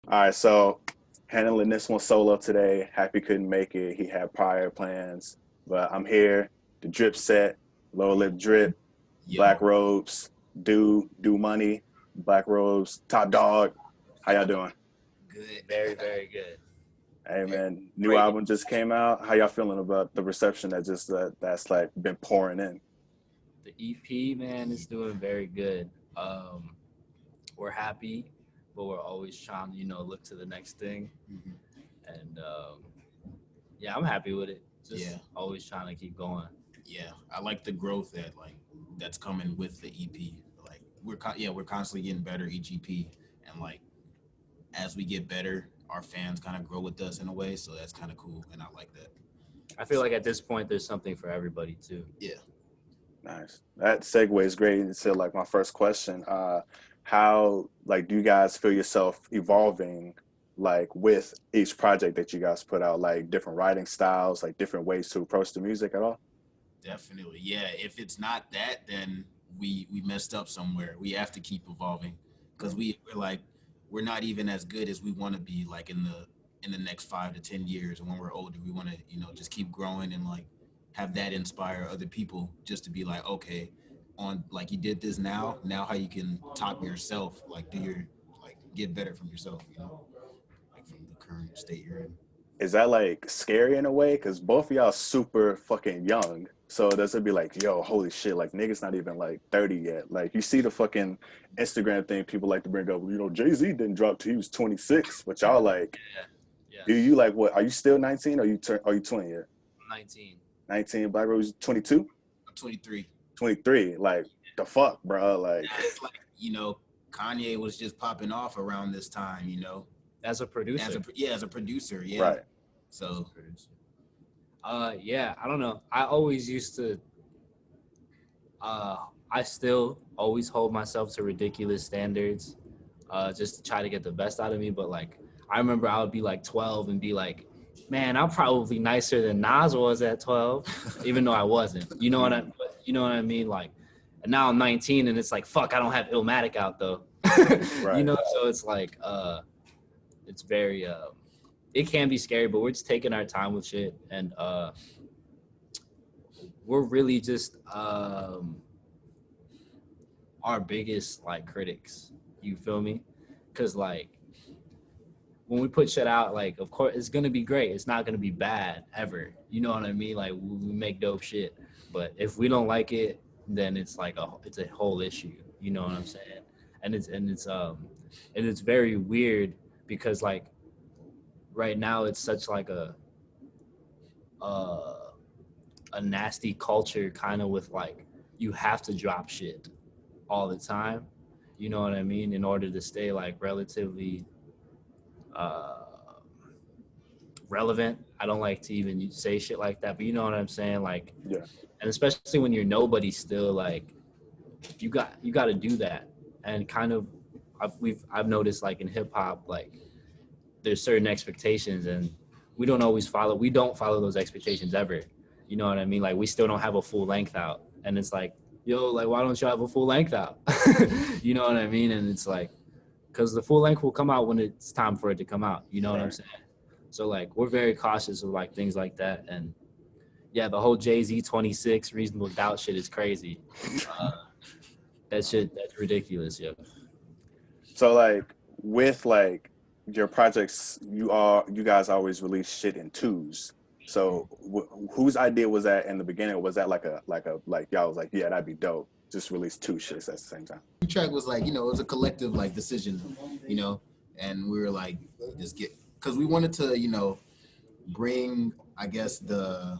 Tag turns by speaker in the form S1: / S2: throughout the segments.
S1: All right, so handling this one solo today. Happy couldn't make it. He had prior plans, but I'm here. The drip set, lower lip drip, black
S2: Yo,
S1: robes, do money, black robes, top dog. How y'all doing?
S2: good.
S3: Very, very good.
S1: Hey
S2: Very
S1: man, new
S3: Great.
S1: album just came out. How y'all feeling about the reception that's like been pouring in?
S3: The EP, man, is doing very good. We're happy, but we're always trying to, look to the next thing.
S2: Mhm.
S3: And yeah, I'm happy with it. Just
S2: Yeah,
S3: always trying to keep going.
S2: yeah. I like the growth that's coming with the EP. Like we're constantly getting better each EP, and like as we get better, our fans kind of grow with us in a way. So that's kind of cool, and I like that.
S3: I feel like at this point, there's something for everybody too.
S2: Yeah.
S1: Nice. That segue is great into like my first question. How like do you guys feel yourself evolving like with each project that you guys put out, like different writing styles, like different ways to approach the music at all?
S2: Definitely. Yeah. If it's not that, then we messed up somewhere. We have to keep evolving because we're like we're not even as good as we want to be like in the next 5 to 10 years. And when we're older, we want to just keep growing and like have that inspire other people just to be like okay, on like you did this now how you can top yourself like do your like get better from yourself like from the current state you're in.
S1: Is that like scary in a way? Because both of y'all super fucking young. So does it be like, yo, holy shit, like niggas not even like 30 yet. Like you see the fucking Instagram thing people like to bring up, Jay-Z didn't drop till he was 26, but y'all like,
S3: Yeah.
S1: do
S3: Yes.
S1: you like what? Are you still 19 or are you 20 yet?
S3: I'm 19.
S1: 19, Black Rose 22,
S2: I'm 23.
S1: 23. Like the fuck, bro. Like
S2: Yeah, it's like Kanye was just popping off around this time,
S3: As a
S2: as
S3: producer.
S2: as a producer, yeah.
S1: right.
S3: As a
S2: So
S3: producer. Yeah. I don't know. I always used to. Uh, I still always hold myself to ridiculous standards, just to try to get the best out of me. But like, I remember I would be like 12 and be like, "Man, I'm probably nicer than Nas was at 12," even though I wasn't.
S1: Mm,
S3: You know what I mean? Like, and now I'm 19 and it's like, fuck, I don't have Illmatic out though.
S1: right.
S3: So it's like, it's very, it can be scary, but we're just taking our time with shit, and we're really just our biggest like critics. You feel me? Because like when we put shit out, like of course it's gonna be great. It's not gonna be bad ever. You know what I mean? Like we make dope shit, but if we don't like it, then it's a whole issue. You know what I'm saying? And it's very weird because like right now it's such like uh, a nasty culture kind of with like you have to drop shit all the time. You know what I mean? In order to stay like relatively uh, relevant. I don't like to even say shit like that, but you know what I'm saying? Like,
S1: Yeah.
S3: and especially when you're nobody still, like you got to do that. And kind of, I've noticed like in hip hop, like there's certain expectations, and we don't follow those expectations ever. You know what I mean? Like we still don't have a full length out, and it's like, yo, like why don't you have a full length out? You know what I mean? And it's like, because the full length will come out when it's time for it to come out. You know what I'm
S1: Right.
S3: saying? So like we're very cautious of like things like that, and yeah, the whole Jay-Z 26 Reasonable Doubt shit is crazy. Uh, that's ridiculous, yo.
S1: So like with like your projects, you guys always release shit in twos. So whose idea was that in the beginning? Was that like y'all was like, yeah, that'd be dope. Just release two shits at the same time.
S2: track was like, it was a collective like decision, you know, and we were like, just get because we wanted to, bring, I guess the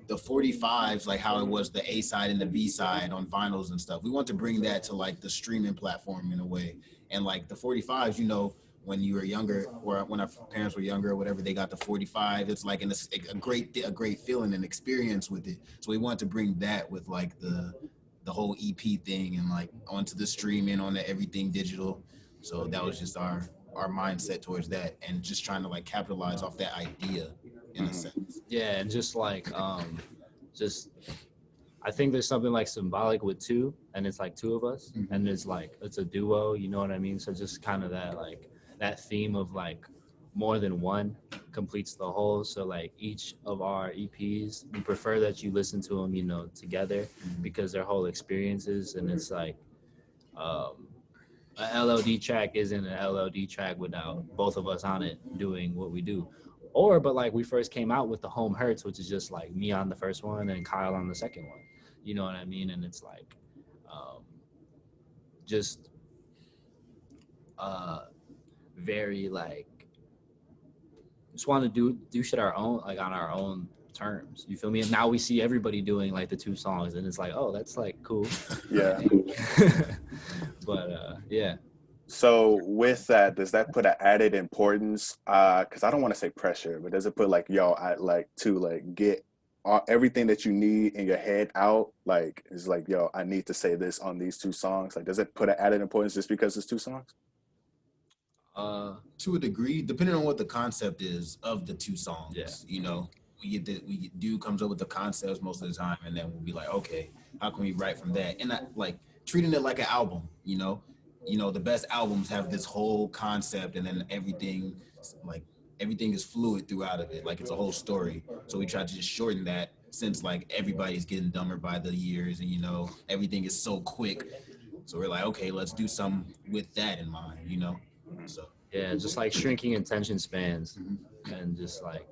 S2: 45s like how it was the A side and the B side on vinyls and stuff. We want to bring that to like the streaming platform in a way. And like the 45s, when you were younger or when our parents were younger or whatever, they got the 45. It's like a great feeling and experience with it. So we wanted to bring that with like the whole EP thing and like onto the streaming on the everything digital. So that was just our mindset towards that and just trying to like capitalize off that idea in a
S1: Hmm.
S2: sense.
S3: Yeah, and just like just I think there's something like symbolic with two, and it's like two of us,
S2: Mhm.
S3: and it's like it's a duo. You know what I mean? So just kind of that like that theme of like more than one completes the whole. So like each of our EPs, we prefer that you listen to them, you know, together because they're whole experiences. And it's like a LOD track isn't an LOD track without both of us on it doing what we do. Or, but like we first came out with the Home Hurts, which is just like me on the first one and Kyle on the second one. You know what I mean? And it's like just very like just want to do shit our own, like on our own terms. You feel me? And now we see everybody doing like the 2 songs, and it's like, oh, that's like cool.
S1: Yeah.
S3: But yeah.
S1: So with that, does that put an added importance? Because I don't want to say pressure, but does it put like y'all I like to like get everything that you need in your head out? Like it's like, yo, I need to say this on these 2 songs. Like, does it put an added importance just because it's 2 songs?
S2: To a degree, depending on what the concept is of the 2 songs.
S3: Yeah.
S2: You know, dude comes up with the concepts most of the time, and then we'll be like, okay, how can we write from that? And like treating it like an album. You know, the best albums have this whole concept, and then everything is fluid throughout of it. Like it's a whole story. So we try to just shorten that, since like everybody's getting dumber by the years, and you know, everything is so quick. So we're like, okay, let's do something with that in mind. You know. So
S3: yeah, just like shrinking attention spans, and just like,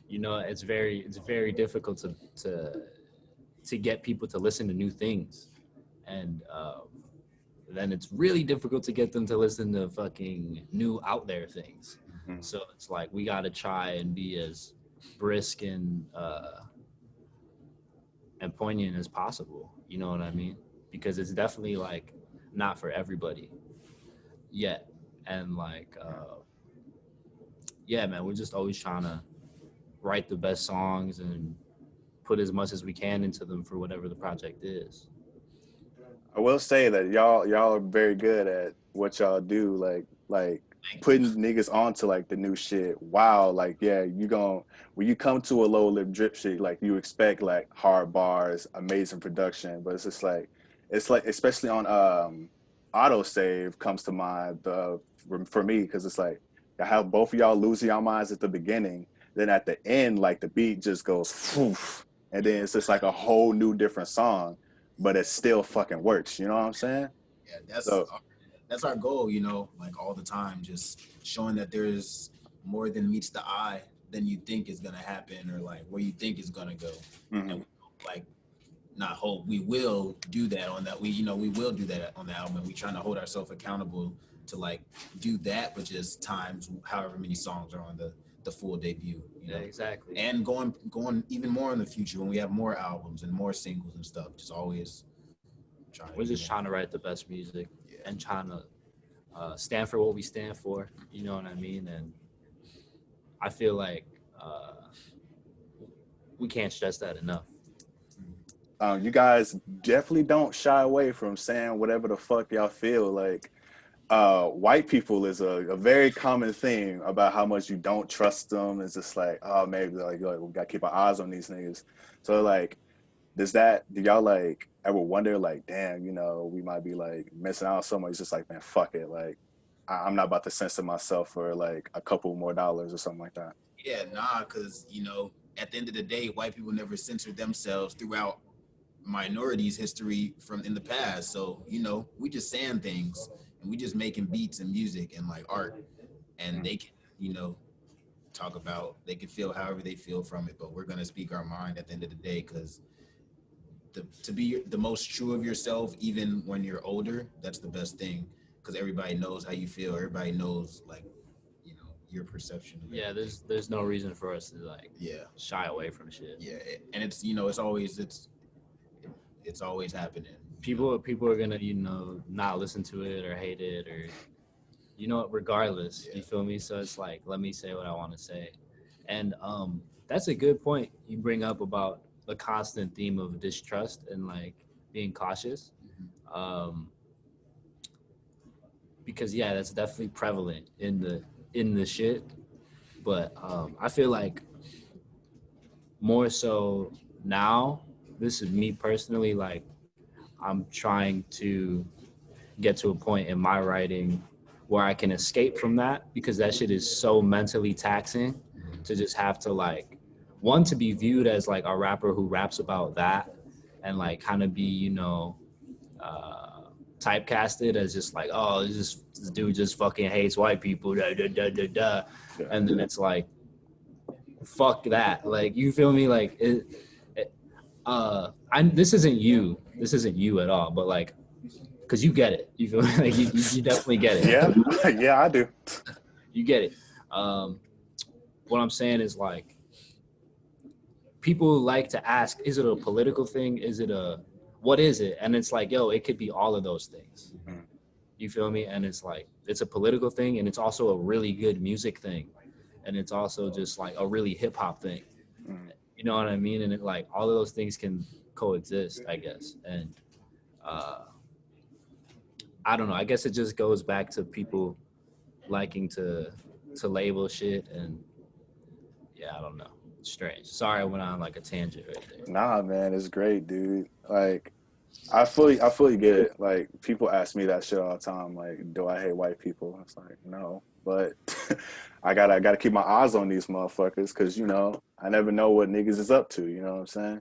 S3: you know, it's very difficult to get people to listen to new things, and then it's really difficult to get them to listen to fucking new out there things. So it's like we got to try and be as brisk and poignant as possible. You know what I mean? Because it's definitely like not for everybody yet. And like yeah, man, we're just always trying to write the best songs and put as much as we can into them for whatever the project is.
S1: I will say that y'all are very good at what y'all do, like putting niggas onto like the new shit. Wow, like yeah, when you come to a low lip drip shit, like you expect like hard bars, amazing production, but it's like especially on autosave comes to mind for me, because it's like I have both of y'all losing your minds at the beginning, then at the end like the beat just goes poof, and then it's just like a whole new different song, but it still fucking works. You know what I'm saying?
S2: yeah,
S1: So
S2: that's our goal, you know, like all the time, just showing that there's more than meets the eye than you think is gonna happen, or like where you think is gonna go. And like not hope, we will do that on that. We will do that on the album, and we trying to hold ourselves accountable to like do that, but just times however many songs are on the full debut. You know?
S3: Yeah, exactly.
S2: And going even more in the future when we have more albums and more singles and stuff. Just always
S3: we're just trying to write the best music, and trying to stand for what we stand for. You know what I mean? And I feel like we can't stress that enough.
S1: you guys definitely don't shy away from saying whatever the fuck y'all feel. Like white people is a very common thing about how much you don't trust them. It's just like, oh, maybe like we gotta keep our eyes on these niggas. So like, do y'all like ever wonder like, damn, you know, we might be like missing out on someone? It's just like, man, fuck it. Like, I'm not about to censor myself for like a couple more dollars or something like that.
S2: Yeah, nah, because you know, at the end of the day, white people never censored themselves throughout minorities' history from in the past. So you know, we just saying things, and we just making beats and music and like art, and they can, you know, they can feel however they feel from it, but we're gonna speak our mind at the end of the day, because to be the most true of yourself, even when you're older, that's the best thing, because everybody knows how you feel. Everybody knows like, you know, your perception of it.
S3: Yeah, there's no reason for us to like shy away from shit.
S2: Yeah, and it's, you know, it's always happening.
S3: People are gonna, you know, not listen to it or hate it, or you know, regardless. You feel me? So it's like, let me say what I want to say. And that's a good point you bring up about the constant theme of distrust and like being cautious. Because yeah, that's definitely prevalent in the shit. But I feel like more so now, this is me personally, like I'm trying to get to a point in my writing where I can escape from that, because that shit is so mentally taxing to just have to like, one, to be viewed as like a rapper who raps about that and like kind of be, you know, typecasted as just like, oh, this dude just fucking hates white people, da, da, da, da, da.
S1: Yeah.
S3: And then it's like, fuck that. Like, you feel me? Like, this isn't you at all, but like, because you get it. You feel me? Like, you definitely get it.
S1: Yeah, yeah, I do.
S3: You get it. What I'm saying is like, people like to ask, is it a political thing? What is it? And it's like, yo, it could be all of those things.
S1: Mm.
S3: You feel me? And it's like, it's a political thing, and it's also a really good music thing. And it's also just like a really hip hop thing.
S1: Mm.
S3: You know what I mean? And it, like, all of those things can coexist, I guess. And I don't know. I guess it just goes back to people liking to label shit, and yeah, I don't know. It's strange. Sorry, I went on like a tangent right there.
S1: Nah, man, it's great, dude. Like, I fully get it. Like, people ask me that shit all the time. Like, do I hate white people? It's like, no, but I gotta keep my eyes on these motherfuckers, because you know I never know what niggas is up to. You know what I'm saying?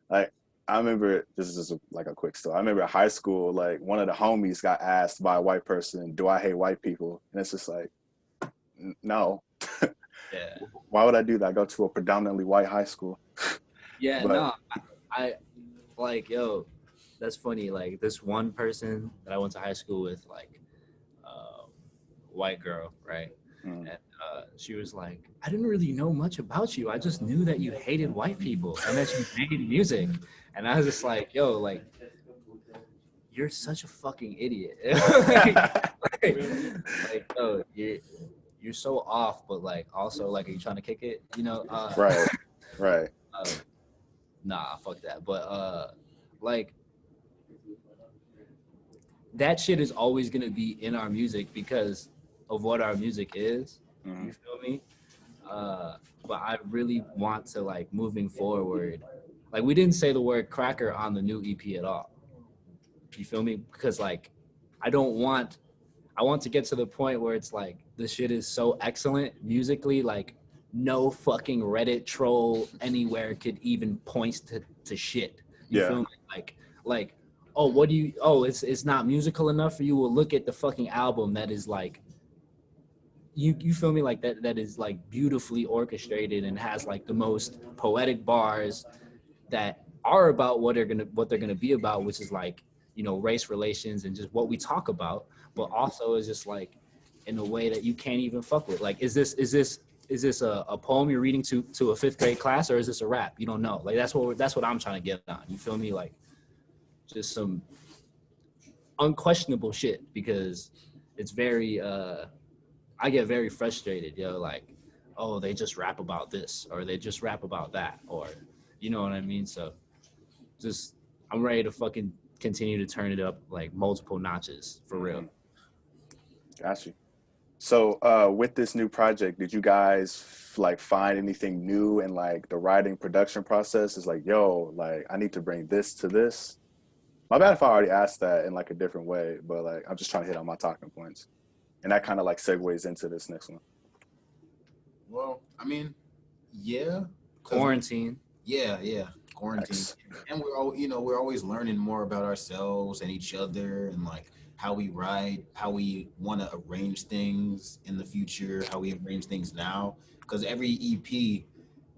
S1: Like, I remember, this is just like a quick story. I remember at high school, like one of the homies got asked by a white person, "Do I hate white people?" And it's just like, no.
S3: Yeah.
S1: Why would I do that? I go to a predominantly white high school.
S3: Yeah,
S1: But-
S3: no, I like, yo, that's funny. Like, this one person that I went to high school with, like, white girl, right?
S1: Mm.
S3: And she was like, I didn't really know much about you. I just knew that you hated white people and that you made music. And I was just like, yo, like, you're such a fucking idiot. like, yo, you're so off, but like, also, like, are you trying to kick it? You know?
S1: Right.
S3: Nah, fuck that. But like, that shit is always gonna be in our music because of what our music is.
S1: Mhm.
S3: You feel me? But I really want to, like, moving forward, like, we didn't say the word cracker on the new EP at all. You feel me? Because like, I want to get to the point where it's like, the shit is so excellent musically, like, no fucking Reddit troll anywhere could even point to shit. You
S1: Yeah.
S3: feel me? Like, oh, what do you? Oh, it's not musical enough for you. Well, look at the fucking album that is like, you feel me? Like, that is like beautifully orchestrated and has like the most poetic bars that are about what they're gonna be about, which is like, you know, race relations and just what we talk about, but also is just like in a way that you can't even fuck with. Like, is this a poem you're reading to a 5th grade class, or is this a rap? You don't know. Like, that's what I'm trying to get on. You feel me? Like, just some unquestionable shit, because it's very I get very frustrated, yo, like, oh, they just rap about this, or they just rap about that, or, you know what I mean? So just, I'm ready to fucking continue to turn it up like multiple notches, for real.
S1: Got you. So with this new project, did you guys like find anything new in like the writing production process? Is like, yo, like, I need to bring this to this. My bad if I already asked that in like a different way, but like, I'm just trying to hit on my talking points. And that kind of like segues into this next one.
S2: Well, I mean, yeah.
S3: Quarantine.
S2: Yeah, quarantine.
S1: Nice.
S2: And we're always learning more about ourselves and each other, and like how we write, how we want to arrange things in the future, how we arrange things now. Because every EP,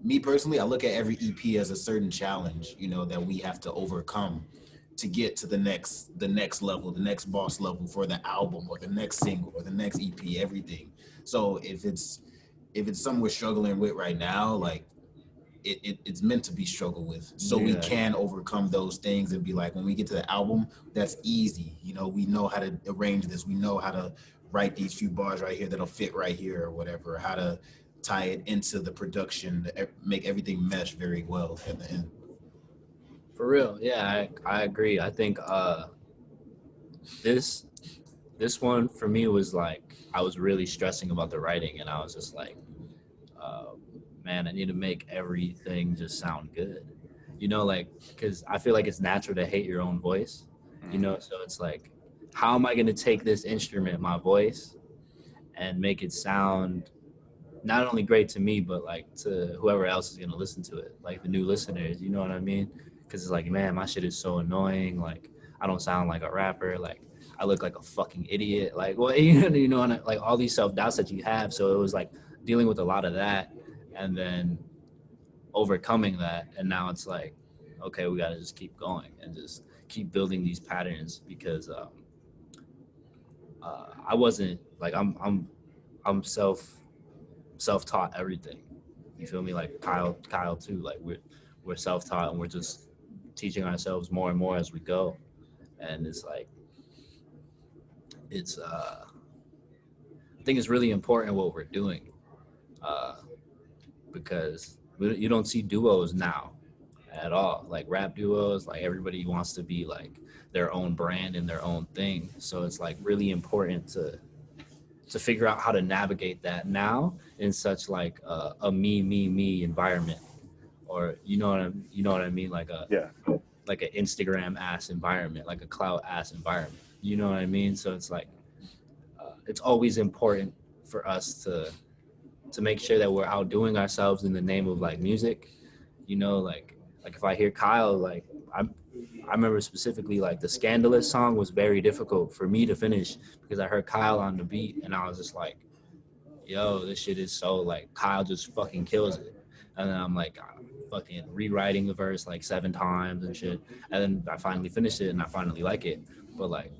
S2: me personally, I look at every EP as a certain challenge, you know, that we have to overcome to get to the next level, the next boss level for the album or the next single or the next EP, everything. So if it's something we're struggling with right now, like, it's meant to be struggled with, so we can overcome those things and be like, when we get to the album, that's easy. You know, we know how to arrange this. We know how to write these few bars right here that'll fit right here or whatever, how to tie it into the production, make everything mesh very well at the end.
S3: For real. Yeah, I agree. I think this one for me was like, I was really stressing about the writing, and I was just like, man, I need to make everything just sound good. You know, like, because I feel like it's natural to hate your own voice, you know? So it's like, how am I going to take this instrument, my voice, and make it sound not only great to me, but like to whoever else is going to listen to it, like the new listeners, you know what I mean? Because it's like, man, my shit is so annoying. Like, I don't sound like a rapper. Like, I look like a fucking idiot. Like, well, you know, and like all these self-doubts that you have. So it was like dealing with a lot of that and then overcoming that. And now it's like, okay, we got to just keep going and just keep building these patterns because I wasn't like, I'm self-taught everything. You feel me? Like Kyle too. Like we're self-taught and we're just teaching ourselves more and more as we go. And it's like it's I think it's really important what we're doing because you don't see duos now at all. Like rap duos, like everybody wants to be like their own brand and their own thing. So it's like really important to figure out how to navigate that now in such like a me environment, or you know what I mean, like like an Instagram ass environment, like a cloud ass environment. You know what I mean? So it's like it's always important for us to make sure that we're outdoing ourselves in the name of like music. You know, like if I hear Kyle, like I remember specifically like the Scandalous song was very difficult for me to finish because I heard Kyle on the beat and I was just like, yo, this shit is so like Kyle just fucking kills it. And then I'm like fucking rewriting the verse like 7 times and shit. And then I finally finished it and I finally like it. But like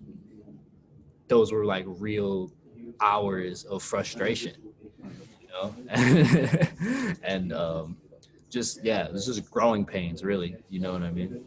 S3: those were like real hours of frustration, you know? And just yeah, it's just growing pains really, you know what I mean?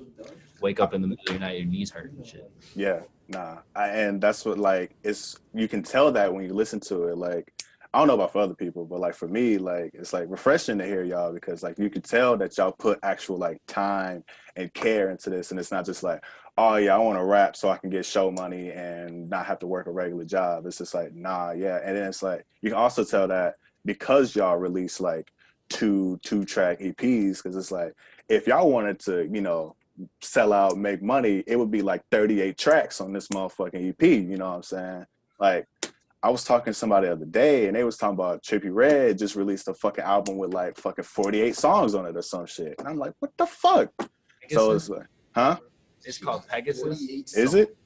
S3: Wake up in the middle of the night, your knees hurt and shit.
S1: Yeah, nah. And that's what like it's you can tell that when you listen to it. Like I don't know about for other people, but like for me, like it's like refreshing to hear y'all because like you can tell that y'all put actual like time and care into this, and it's not just like, oh yeah, I want to rap so I can get show money and not have to work a regular job. It's just like, nah, yeah. And then it's like you can also tell that because y'all release like two-track EPs, because it's like if y'all wanted to, you know, sell out, make money, it would be like 38 tracks on this motherfucking EP. You know what I'm saying? Like, I was talking to somebody the other day, and they was talking about Trippie Redd just released a fucking album with like fucking 48 songs on it or some shit. And I'm like, what the fuck?
S3: Pegasus?
S1: So it's like, huh?
S3: It's called Pegasus.
S1: Is it?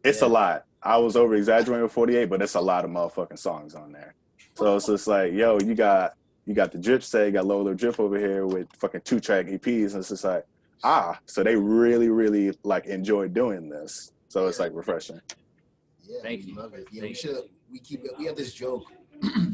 S1: It's
S3: Yeah.
S1: a lot. I was over exaggerating with 48, but it's a lot of motherfucking songs on there. So it's just like, yo, you got the Drip set, you got Lowerlipdrip over here with fucking 2-track EPs, and it's just like, so they really like enjoy doing this. So it's like refreshing.
S2: Yeah,
S3: Thank
S2: we
S3: you.
S2: love it. Yeah,
S3: Thank
S2: we have this joke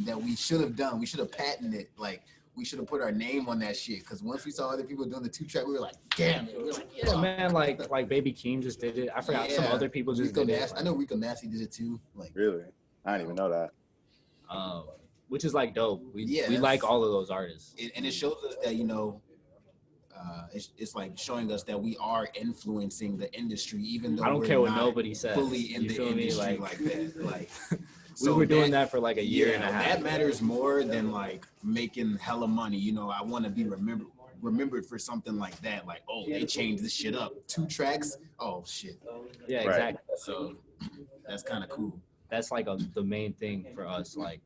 S2: that we should have done. We should have patented it. Like we should have put our name on that shit. Because once we saw other people doing the 2-track, we were like, damn it. We were like,
S3: Yeah, man, like Baby Keem just did it. I forgot some other people just
S2: Rico
S3: did it.
S2: Nasty, I know Rico Nasty did it too. Like
S1: Really? I didn't even know that.
S3: Which is like dope. We
S2: that's-
S3: like all of those artists.
S2: and it shows us that, you know, it's like showing us that we are influencing the industry, even though
S3: I don't
S2: we're
S3: care what
S2: not
S3: nobody says.
S2: fully in
S3: You
S2: the
S3: feel me?
S2: industry like that. Like
S3: We were doing that for like a year and a half.
S2: That matters more than like making hella money. You know, I want to be remembered for something like that. Like, oh, they changed this shit up. 2 tracks. Oh shit.
S3: Yeah,
S1: Right.
S3: exactly.
S2: So that's kind of cool.
S3: That's like the main thing for us, like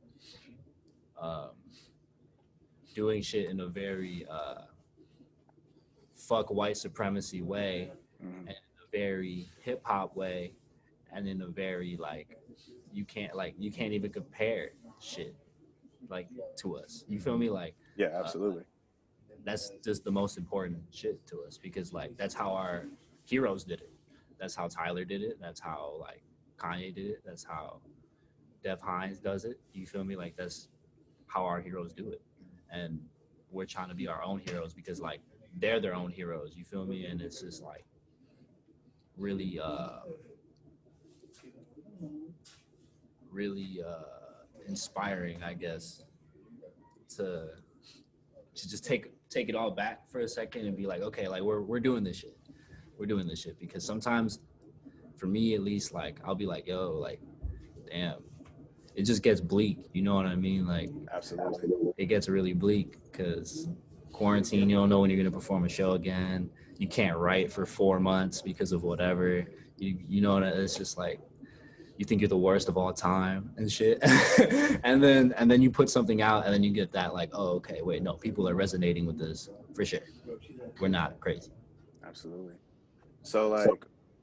S3: doing shit in a very fuck white supremacy way, and in a very hip hop way, and in a very like you can't even compare shit like to us. You feel me? Like
S1: Yeah, absolutely.
S3: that's just the most important shit to us because like that's how our heroes did it. That's how Tyler did it. That's how like Kanye did it. That's how Dev Hines does it. You feel me? Like that's how our heroes do it. And we're trying to be our own heroes because like they're their own heroes. You feel me? And it's just like really inspiring, I guess, to just take it all back for a second and be like, okay, like we're doing this shit. We're doing this shit because sometimes, for me at least, like I'll be like, yo, like, damn, it just gets bleak. You know what I mean? Like,
S1: Absolutely.
S3: it gets really bleak because quarantine. You don't know when you're gonna perform a show again. You can't write for 4 months because of whatever. You know, it's just like you think you're the worst of all time and shit. and then you put something out and then you get that like, oh, okay, wait, no, people are resonating with this for sure. We're not crazy.
S1: Absolutely. So like,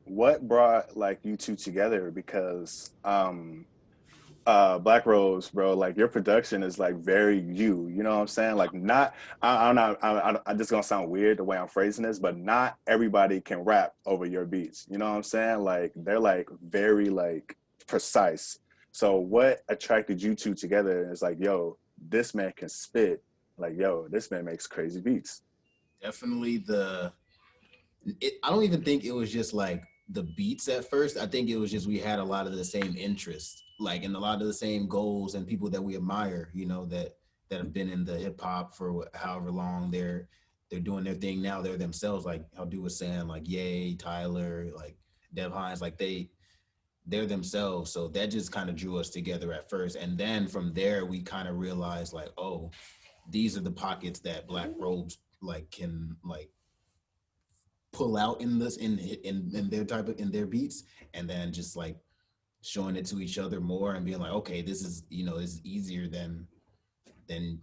S1: what brought like you two together? Because Black Rose, bro, like your production is like very you know what I'm saying? Like not, I'm not, I'm just gonna sound weird the way I'm phrasing this, but not everybody can rap over your beats. You know what I'm saying? Like they're like very like precise. So what attracted you two together? And it's like, yo, this man can spit. Like, yo, this man makes crazy beats.
S2: Definitely I don't even think it was just like the beats at first. I think it was just we had a lot of the same interests, like, and a lot of the same goals, and people that we admire, you know, that have been in the hip hop for however long. They're doing their thing now. They're themselves, like how Dude was saying, like Ye, Tyler, like Dev Hines, like they're themselves. So that just kind of drew us together at first, and then from there we kind of realized like, oh, these are the pockets that Black Robes like can like pull out in this in their type of in their beats, and then just like showing it to each other more and being like, okay, this is, you know, this is easier than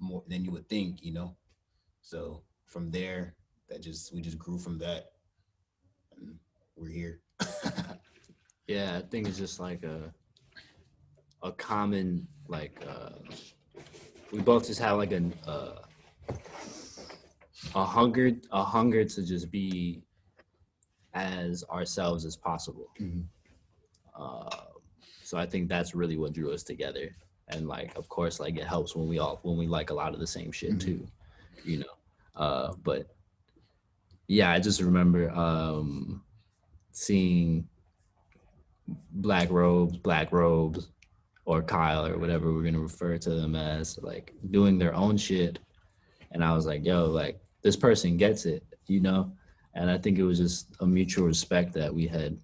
S2: more than you would think, you know. So from there, we just grew from that, and we're here.
S3: Yeah, I think it's just like a common like we both just have like a hunger to just be as ourselves as possible. So I think that's really what drew us together. And like, of course, like it helps when we like a lot of the same shit too, you know. But yeah, I just remember seeing Black Robes, or Kyle or whatever we're gonna refer to them as, like doing their own shit. And I was like, yo, like this person gets it, you know? And I think it was just a mutual respect that we had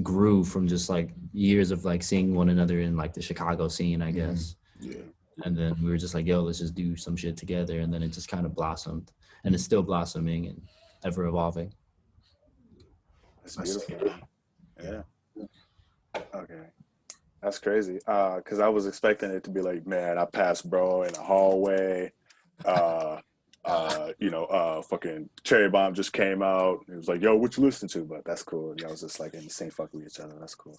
S3: grew from just like years of like seeing one another in like the Chicago scene, I guess.
S1: Yeah.
S3: And then we were just like, yo, let's just do some shit together. And then it just kind of blossomed, and it's still blossoming and ever evolving.
S1: That's beautiful. Yeah. Okay. That's crazy. Cause I was expecting it to be like, man, I passed bro in the hallway. Fucking Cherry Bomb just came out. It was like, yo, what you listen to? But that's cool. Y'all was just like in the same fuck with each other. That's cool.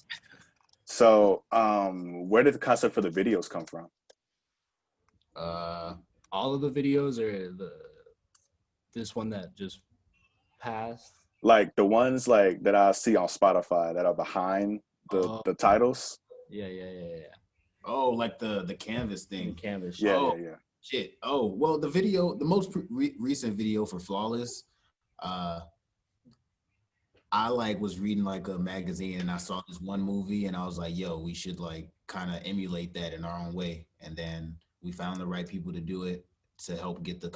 S1: So, where did the concept for the videos come from?
S3: All of the videos, or this one that just passed?
S1: Like the ones like that I see on Spotify that are behind the titles.
S3: Yeah.
S2: Oh, like the canvas thing.
S3: Canvas.
S1: Yeah,
S2: Oh,
S1: yeah.
S2: shit. Oh, well, the video, the most recent video for Flawless, I like was reading like a magazine and I saw this one movie and I was like, yo, we should like kind of emulate that in our own way. And then we found the right people to do it, to help get the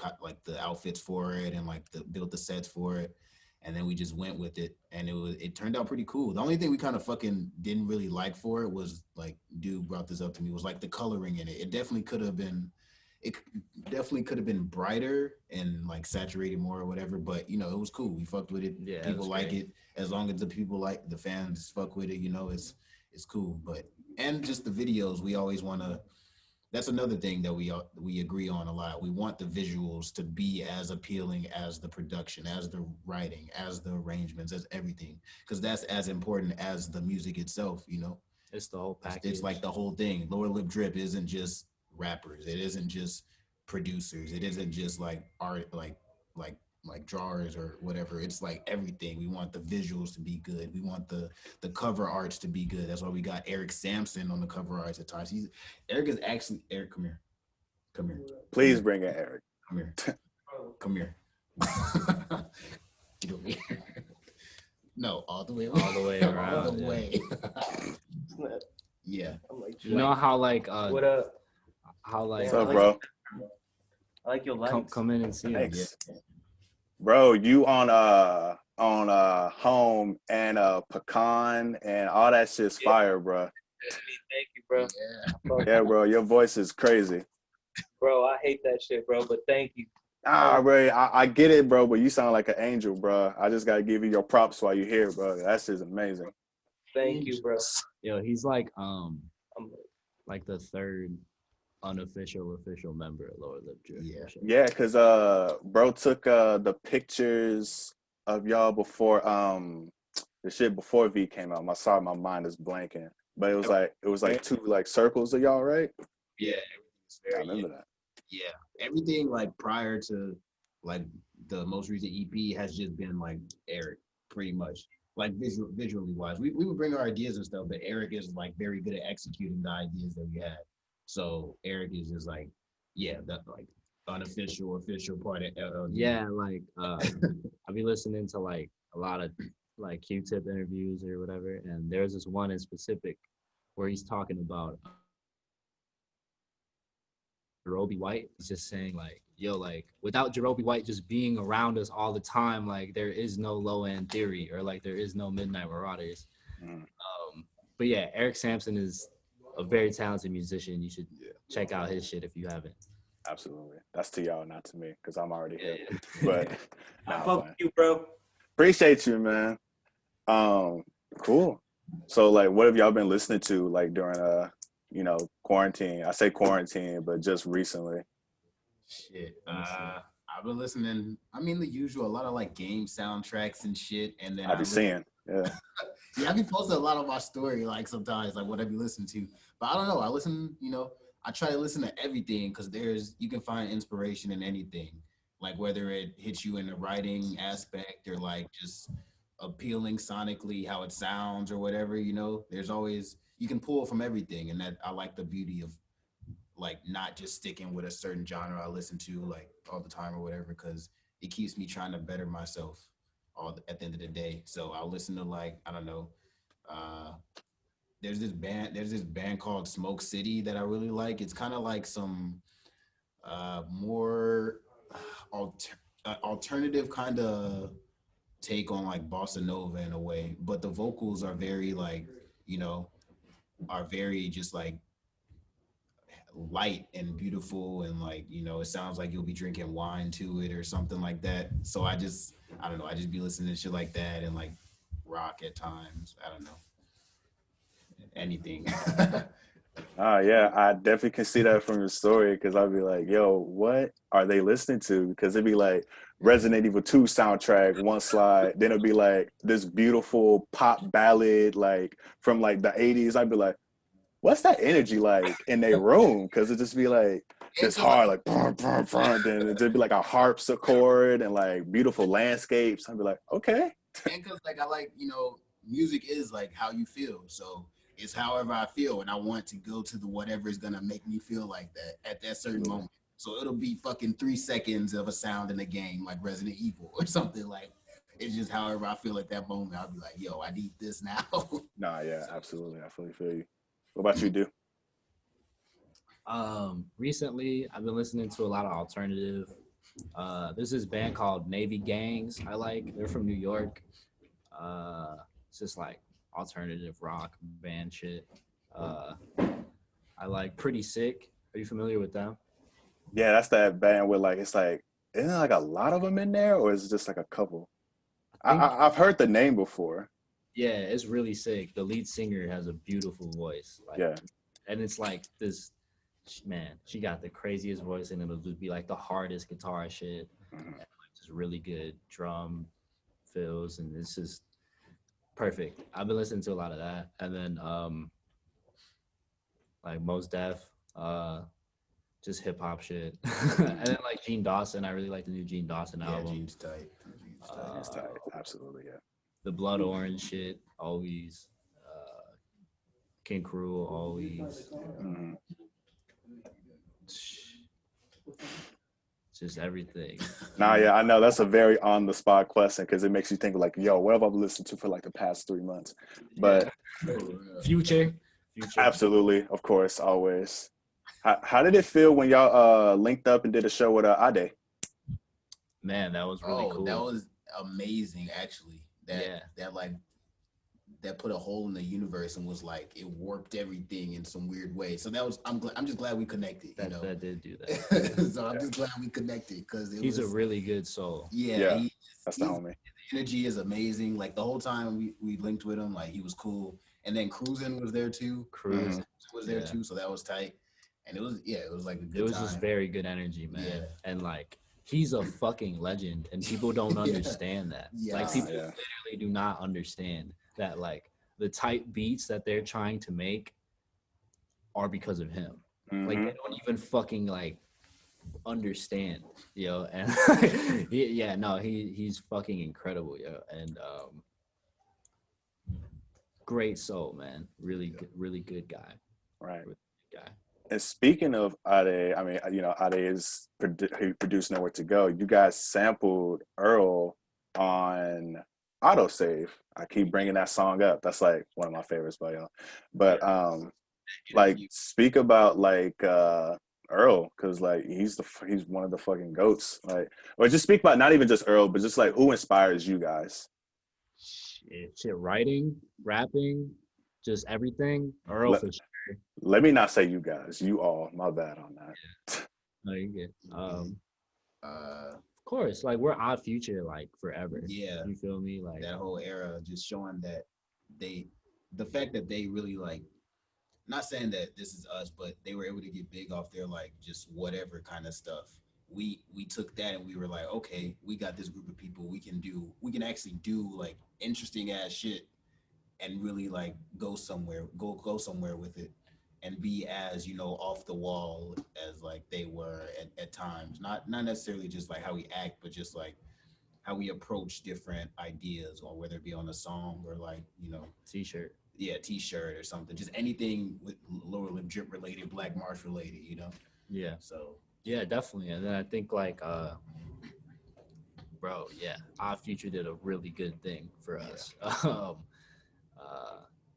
S2: outfits for it and like build the sets for it. And then we just went with it, and it turned out pretty cool. The only thing we kind of fucking didn't really like for it was, like, Dude brought this up to me, was like the coloring in it. It definitely could have been brighter and like saturated more or whatever, but you know, it was cool. We fucked with it.
S3: Yeah,
S2: people like it. As long as the people like the fans fuck with it, you know, it's cool. But and just the videos, we always want to. That's another thing that we agree on a lot. We want the visuals to be as appealing as the production, as the writing, as the arrangements, as everything, because that's as important as the music itself. You know,
S3: it's the whole package.
S2: It's like the whole thing. Lowerlipdrip isn't just rappers. It isn't just producers. It isn't just like art, like drawers or whatever. It's like everything. We want the visuals to be good. We want the cover arts to be good. That's why we got Eric Sampson on the cover arts at times. Eric, come here.
S1: Please bring in Eric.
S2: Come here. Get over here. No, all the way
S3: around.
S2: All the way. Yeah.
S3: You know how like
S4: what up?
S3: How like
S1: what's up, bro?
S4: I like your lights.
S3: Come in and see him.
S1: Thanks. Bro, you on Home and Pecan and all that shit's fire, bro.
S4: Thank you, bro.
S2: Yeah.
S1: Yeah, bro, your voice is crazy.
S4: Bro, I hate that shit, bro, but thank you.
S1: I get it, bro, but you sound like an angel, bro. I just gotta give you your props while you're here, bro. That's just amazing.
S4: Thank you, bro.
S3: Yo, he's like
S4: I'm,
S3: like the third unofficial official member of Lower Lip Drip.
S2: Yeah.
S1: Yeah, cause bro took the pictures of y'all before the shit before V came out. My sorry, my mind is blanking. But it was like two like circles of y'all, right?
S2: Yeah, everything's
S1: I
S2: very
S1: remember that.
S2: yeah. Everything like prior to like the most recent EP has just been like Eric, pretty much. Like visually wise. We would bring our ideas and stuff, but Eric is like very good at executing the ideas that we had. So Eric is just like, yeah, that like unofficial, official part of LLD.
S3: Yeah, like I'll be listening to like a lot of like Q-Tip interviews or whatever, and there's this one in specific where he's talking about Jerobi White. He's just saying like, yo, like without Jerobi White just being around us all the time, like there is no low end theory or like there is no Midnight Marauders.
S1: Mm.
S3: But yeah, Eric Sampson is a very talented musician. You should check out his shit if you haven't.
S1: Absolutely. That's to y'all, not to me, because I'm already here.
S3: Yeah.
S1: But
S4: fuck you, bro.
S1: appreciate you, man. Cool. So like what have y'all been listening to like during quarantine? I say quarantine, but just recently.
S2: Shit. I've been listening. I mean, the usual, a lot of like game soundtracks and shit. And then
S1: I be seeing. Yeah.
S2: Yeah, I be posting a lot on my story, like sometimes, like what I be listening to. But I don't know. I listen, I try to listen to everything because you can find inspiration in anything. Like whether it hits you in the writing aspect or like just appealing sonically, how it sounds or whatever, there's always, you can pull from everything. And that I like the beauty of like not just sticking with a certain genre I listen to like all the time or whatever, because it keeps me trying to better myself at the end of the day. So I'll listen to like, I don't know, there's this band called Smoke City that I really like. It's kind of like some more alternative kind of take on like bossa nova in a way, but the vocals are very like, are very just like light and beautiful, and like, it sounds like you'll be drinking wine to it or something like that. So I don't know, I just be listening to shit like that and like rock at times. I don't know, anything.
S1: Yeah, I definitely can see that from your story because I'd be like, yo, what are they listening to? Because it'd be like Resident Evil 2 soundtrack, one slide, then it'd be like this beautiful pop ballad like from like the 80s. I'd be like, what's that energy like in their room? Because it'd just be like this hard, like then it'd be like a harpsichord and like beautiful landscapes. I'd be like, okay.
S2: And because like I like, music is like how you feel. So it's however I feel, and I want to go to the whatever is gonna make me feel like that at that certain moment. So it'll be fucking 3 seconds of a sound in a game like Resident Evil or something. Like it's just however I feel at that moment. I'll be like, yo, I need this now.
S1: Nah, yeah, absolutely. I fully feel you. What about you, Do?
S3: Recently I've been listening to a lot of alternative. There's this band called Navy Gangs I like. They're from New York. It's just like alternative rock band shit. I like Pretty Sick. Are you familiar with them?
S1: Yeah, that's that band with like, it's like, isn't there like a lot of them in there, or is it just like a couple? I've heard the name before.
S3: Yeah, it's really sick. The lead singer has a beautiful voice. Like,
S1: Yeah.
S3: And it's like this, man, she got the craziest voice, and it'll just be like the hardest guitar shit.
S1: Mm-hmm.
S3: And like just really good drum fills, and it's just perfect. I've been listening to a lot of that. And then like Mos Def, just hip hop shit. And then like Gene Dawson, I really like the new Gene Dawson album.
S2: Yeah, Gene's tight.
S1: It's tight. Absolutely, yeah.
S3: The Blood Orange shit, always. King Cruel, always.
S1: Mm-hmm.
S3: Just everything.
S1: Nah, yeah, I know that's a very on the spot question because it makes you think like, yo, what have I listened to for like the past 3 months? But
S3: Future.
S1: absolutely, of course, always. How did it feel when y'all linked up and did a show with Ade?
S3: Man, that was really cool.
S2: That was amazing, actually. That like that put a hole in the universe and was like it warped everything in some weird way. So that was I'm just glad we connected. You know,
S3: That did do that.
S2: so I'm just glad we connected because
S3: He's a really good soul.
S1: Yeah, that's the homie.
S2: The energy is amazing. Like the whole time we linked with him, like he was cool. And then Cruisin' was there too.
S3: Cruise
S2: Was there too, so that was tight. And it was like a good
S3: it was
S2: time.
S3: just very good energy, man.
S2: Yeah.
S3: And like he's a fucking legend, and people don't understand that.
S2: Yeah.
S3: Like people literally do not understand that. Like the type beats that they're trying to make are because of him. Like they don't even fucking like understand, yo. And he's fucking incredible, yo. And great soul, man. Really good guy.
S1: Right.
S3: Really good guy.
S1: And speaking of Ade, I mean, you know, Ade is produced Nowhere to Go. You guys sampled Earl on Autosave. I keep bringing that song up. That's like one of my favorites by y'all. But like, speak about like Earl, because like he's one of the fucking goats. Like, or just speak about not even just Earl, but just like who inspires you guys.
S3: Shit, writing, rapping, just everything. Earl for sure.
S1: Let me not say you guys. You all. My bad on that.
S3: Yeah. No, you're good. Of course, like we're Odd Future, like forever.
S2: Yeah.
S3: You feel me? Like
S2: that whole era, just showing that the fact that they really like, not saying that this is us, but they were able to get big off their like just whatever kind of stuff. We took that and we were like, okay, we got this group of people. We can actually do like interesting ass shit and really like go somewhere with it and be as, you know, off the wall as like they were at times. Not necessarily just like how we act, but just like how we approach different ideas, or whether it be on a song or like, you know,
S3: t-shirt.
S2: Yeah, t-shirt or something. Just anything with Lowerlipdrip related, Black Marsh related, you know?
S3: Yeah.
S2: So
S3: yeah, definitely. And then I think like bro, yeah, Odd Future did a really good thing for us.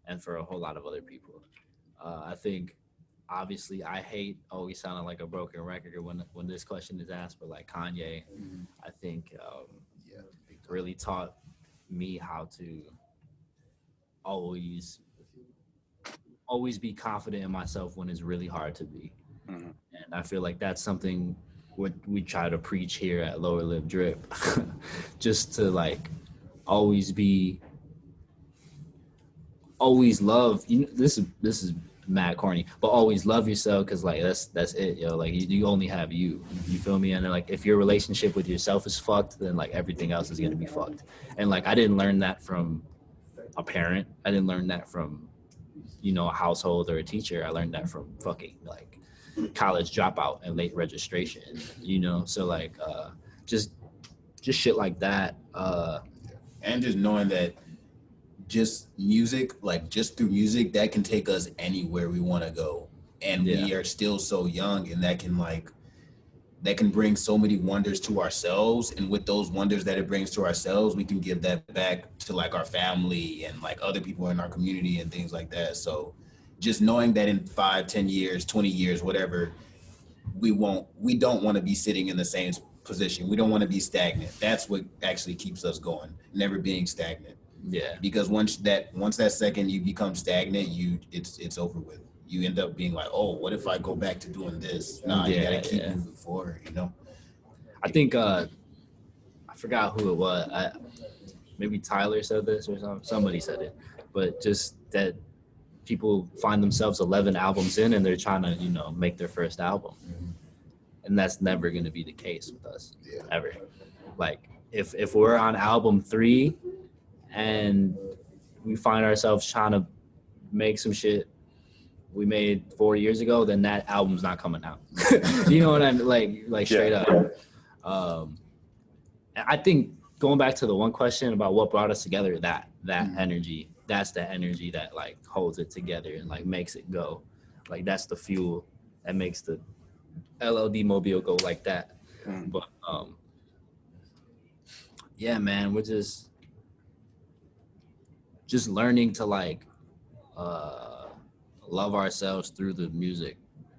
S3: And for a whole lot of other people. I think obviously I hate always sounding like a broken record when this question is asked, but like Kanye, I think really taught me how to always be confident in myself when it's really hard to be. And I feel like that's something we try to preach here at Lowerlipdrip, just to like always love, you know, this is mad corny, but always love yourself, because like that's it, yo. Like you only have you feel me? And then, like if your relationship with yourself is fucked, then like everything else is gonna be fucked. And like I didn't learn that from a parent. I didn't learn that from, you know, a household or a teacher. I learned that from fucking like college dropout and late registration, you know. So like just shit like that,
S2: and just knowing that just music, like just through music, that can take us anywhere we want to go. And we are still so young, and that can bring so many wonders to ourselves. And with those wonders that it brings to ourselves, we can give that back to like our family and like other people in our community and things like that. So just knowing that in 5, 10 years, 20 years, whatever, we don't want to be sitting in the same position. We don't want to be stagnant. That's what actually keeps us going, never being stagnant.
S3: Yeah.
S2: Because once that second you become stagnant, it's over with. You end up being like, oh, what if I go back to doing this? Nah, you gotta keep moving forward, you know?
S3: I think I forgot who it was. Maybe Tyler said this or something. Somebody said it. But just that people find themselves 11 albums in and they're trying to, you know, make their first album. And that's never gonna be the case with us. Ever. Like if we're on album 3 and we find ourselves trying to make some shit we made 4 years ago, then that album's not coming out. You know what I mean? Like straight up. I think going back to the one question about what brought us together, that energy, that's the energy that like holds it together and like makes it go. Like that's the fuel that makes the LLD mobile go like that. But yeah, man, we're just learning to like love ourselves through the music,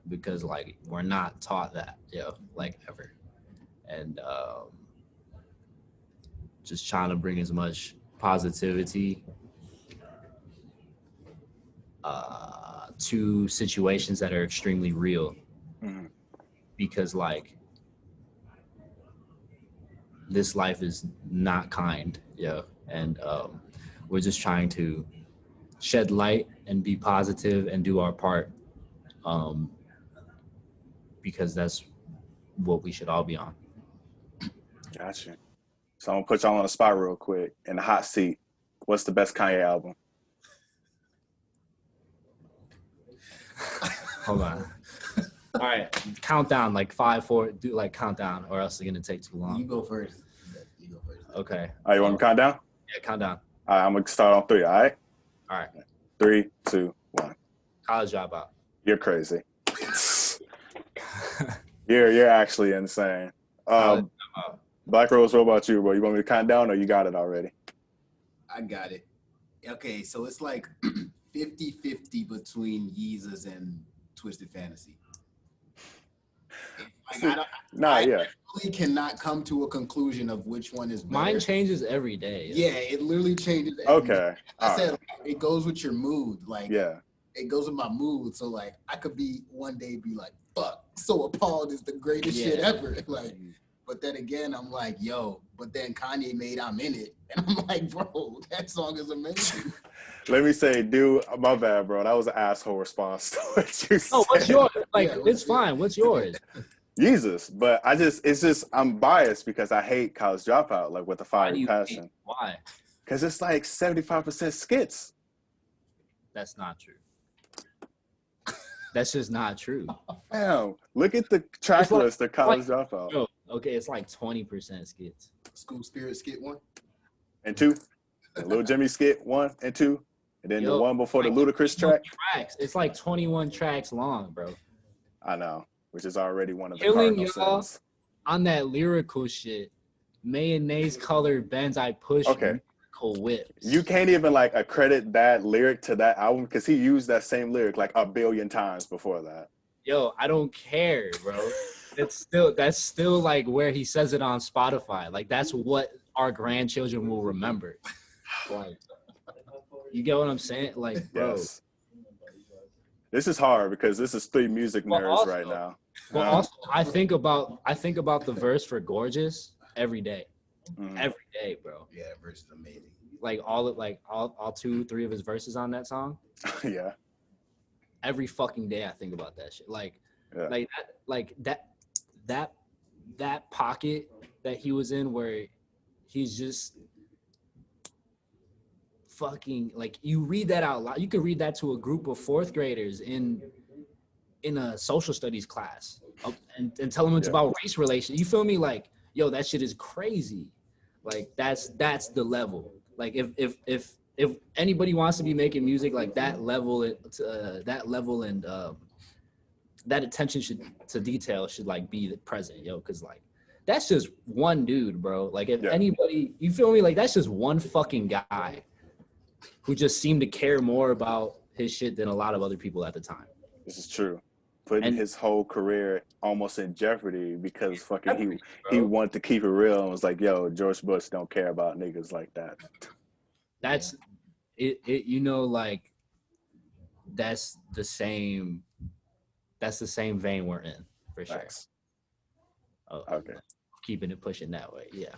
S3: because like we're not taught that, like ever. And just trying to bring as much positivity to situations that are extremely real, because like this life is not kind, and we're just trying to shed light and be positive and do our part, because that's what we should all be on.
S1: Gotcha. So I'm gonna put y'all on the spot real quick in the hot seat. What's the best Kanye album?
S3: Hold on. All right, countdown, like 5, 4. Do like countdown, or else it's gonna take too long.
S2: You go first. You go first.
S3: Okay.
S1: All right, you want me to count down?
S3: Yeah, countdown.
S1: All right, I'm gonna start on 3. All right.
S3: All right.
S1: 3, 2, 1.
S3: College Dropout.
S1: You're crazy. You're actually insane. Black Rose, what about you, bro? You want me to count down, or you got it already?
S2: I got it. Okay, so it's like 50-50 between Yeezus and Twisted Fantasy. Like, I really cannot come to a conclusion of which one is better.
S3: Mine changes every day.
S2: Yeah, it literally changes every day. I said
S1: right.
S2: it goes with your mood. Like,
S1: yeah,
S2: it goes with my mood. So like, I could be one day be like, "Fuck, So Appalled is the greatest shit ever." Like, but then again, I'm like, "Yo," but then Kanye made "I'm in It," and I'm like, "Bro, that song is amazing."
S1: Let me say, dude, my bad, bro. That was an asshole response to what you said.
S3: Oh, what's yours? Like, it's fine. What's yours?
S1: Jesus, but it's just I'm biased because I hate College Dropout, like with a fiery passion.
S3: Why?
S1: Because it's like 75% skits.
S3: That's not true. That's just not true.
S1: Damn, look at the track list of College Dropout.
S3: Bro, okay, it's like 20% skits.
S2: School Spirit skit 1
S1: and 2, and Lil Jimmy skit 1 and 2, and then the one before the Ludacris track.
S3: It's like 21 tracks long, bro.
S1: I know, which is already one of the
S3: Killing
S1: cardinal sins.
S3: On that lyrical shit. Mayonnaise colored Benz I push.
S1: Okay.
S3: Whips.
S1: You can't even like accredit that lyric to that album because he used that same lyric like 1 billion times before that.
S3: Yo, I don't care, bro. That's still like where he says it on Spotify. Like that's what our grandchildren will remember. Like, you get what I'm saying? Like, bro.
S1: Yes. This is hard because this is 3 music nerds right now.
S3: Well, also, I think about the verse for Gorgeous every day. Every day, bro.
S2: Yeah, that verse is amazing.
S3: Like all 2, 3 of his verses on that song.
S1: Yeah.
S3: Every fucking day I think about that shit. That pocket that he was in where he's just fucking like, you read that out loud. You could read that to a group of 4th graders in a social studies class and tell them it's about race relations. You feel me? Like, yo, that shit is crazy. Like that's the level. Like if anybody wants to be making music like that level, and that attention to detail should like be present, yo. Cause like that's just one dude, bro. Like if anybody, you feel me? Like that's just one fucking guy who just seemed to care more about his shit than a lot of other people at the time.
S1: This is true. Putting his whole career almost in jeopardy because fucking he wanted to keep it real and was like, yo, George Bush don't care about niggas like that.
S3: That's it, you know, like that's the same vein we're in for sure.
S1: Nice.
S3: Oh,
S1: okay.
S3: Keeping it pushing that way. Yeah.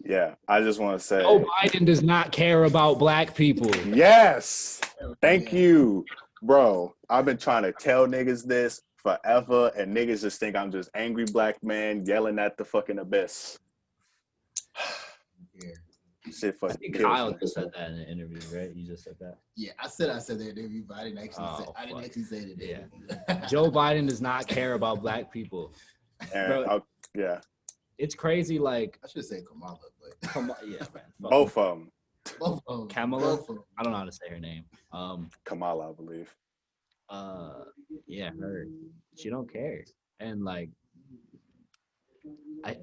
S1: Yeah. I just want to say
S3: Joe Biden does not care about black people.
S1: Yes. Thank you. Bro, I've been trying to tell niggas this forever, and niggas just think I'm just angry black man yelling at the fucking abyss.
S2: Yeah.
S1: Shit fucking
S3: I think
S1: kills
S3: Kyle
S1: me.
S3: just said that in an interview, right? You just said that.
S2: Yeah, I said that interview, but I didn't actually say it.
S3: Yeah. Joe Biden does not care about black people.
S1: And yeah.
S3: It's crazy. Like
S2: I should say Kamala, but
S3: yeah, man.
S1: Both of them.
S2: Both of them.
S3: Kamala. I don't know how to say her name.
S1: Kamala, I believe.
S3: Yeah, her. She don't care, and like, I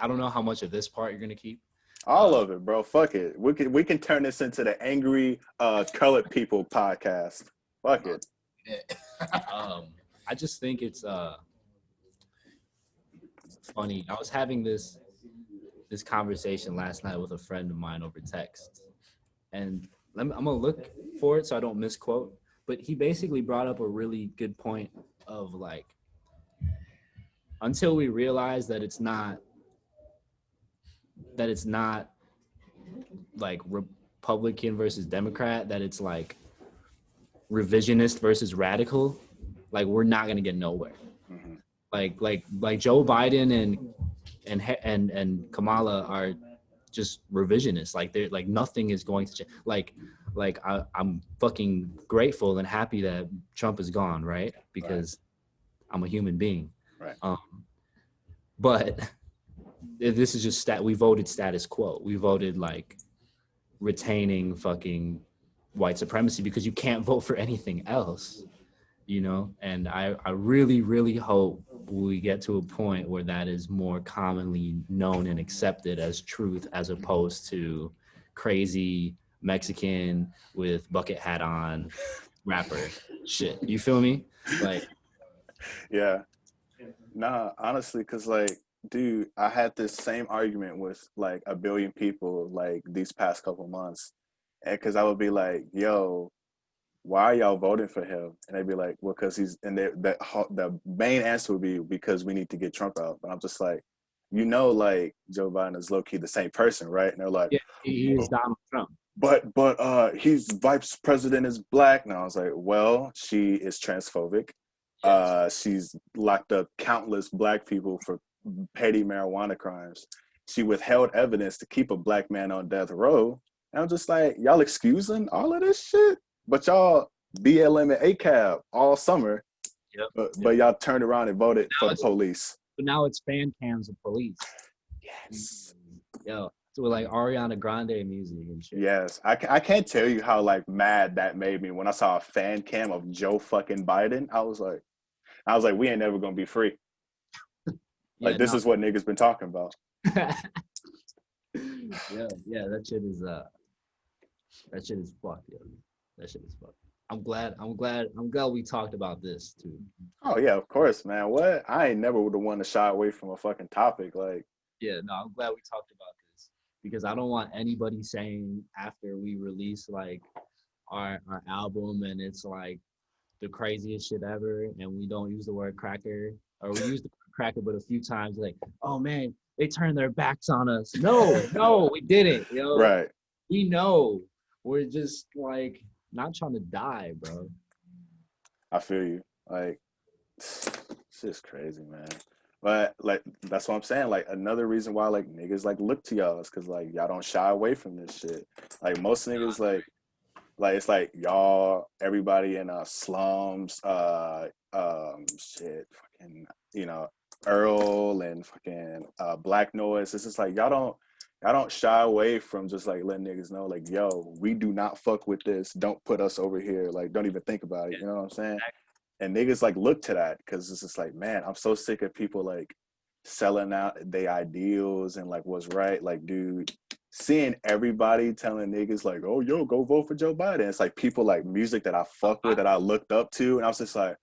S3: don't know how much of this part you're gonna keep.
S1: All of it, bro. Fuck it. We can turn this into the angry colored people podcast. Fuck it.
S3: I just think it's funny. I was having this conversation last night with a friend of mine over text, and I'm gonna look for it so I don't misquote. But he basically brought up a really good point of like, until we realize that it's not like Republican versus Democrat, that it's like revisionist versus radical, like we're not gonna get nowhere.
S1: Mm-hmm.
S3: Like Joe Biden and Kamala are just revisionists. Like they're like nothing is going to change. Like I'm fucking grateful and happy that Trump is gone, right? Because I'm a human being.
S1: Right.
S3: But this is just we voted status quo. We voted like retaining fucking white supremacy because you can't vote for anything else, you know? And I really, really hope we get to a point where that is more commonly known and accepted as truth, as opposed to crazy Mexican with bucket hat on rapper shit. You feel me? Like,
S1: yeah. Nah, honestly, because like, dude, I had this same argument with like a billion people like these past couple months. And because I would be like, yo, why are y'all voting for him? And they'd be like, well, because he's, and the main answer would be because we need to get Trump out. But I'm just like, you know, like Joe Biden is low key the same person, right? And they're like,
S3: yeah, he is Donald Trump.
S1: But he's vice president is black. And I was like, well, she is transphobic. She's locked up countless black people for petty marijuana crimes. She withheld evidence to keep a black man on death row. And I'm just like, y'all excusing all of this shit? But y'all BLM and ACAB all summer.
S3: Yep.
S1: But y'all turned around and voted for the police.
S3: But now it's fan cams of police.
S1: Yes.
S3: Yo, so with like Ariana Grande music and shit.
S1: Yes. I can't tell you how like mad that made me when I saw a fan cam of Joe fucking Biden. I was like, we ain't never gonna be free. Like this is what niggas been talking about.
S3: yeah, that shit is fucked, yo. That shit is fucked. I'm glad we talked about this too.
S1: Oh yeah, of course, man. What? I ain't never would have wanted to shy away from a fucking topic. Like,
S3: yeah, no, I'm glad we talked about this because I don't want anybody saying after we release like our album and it's like the craziest shit ever and we don't use the word cracker, or we use the word cracker but a few times, like, oh man, they turned their backs on us. No, we didn't, yo.
S1: right.
S3: We know. We're just like not trying to die, bro.
S1: I feel you. Like, it's just crazy, man. But like, that's what I'm saying. Like, another reason why like niggas like look to y'all is because like y'all don't shy away from this shit. Like most niggas like it's like y'all, everybody in slums, shit, fucking, you know, Earl and fucking Black Noise. It's just like y'all don't shy away from just like letting niggas know, like, yo, we do not fuck with this. Don't put us over here. Like, don't even think about it. You know what I'm saying? And niggas like look to that because it's just like, man, I'm so sick of people like selling out their ideals and like what's right. Like, dude, seeing everybody telling niggas like, oh, yo, go vote for Joe Biden. It's like people like music that I fuck with, that I looked up to. And I was just like,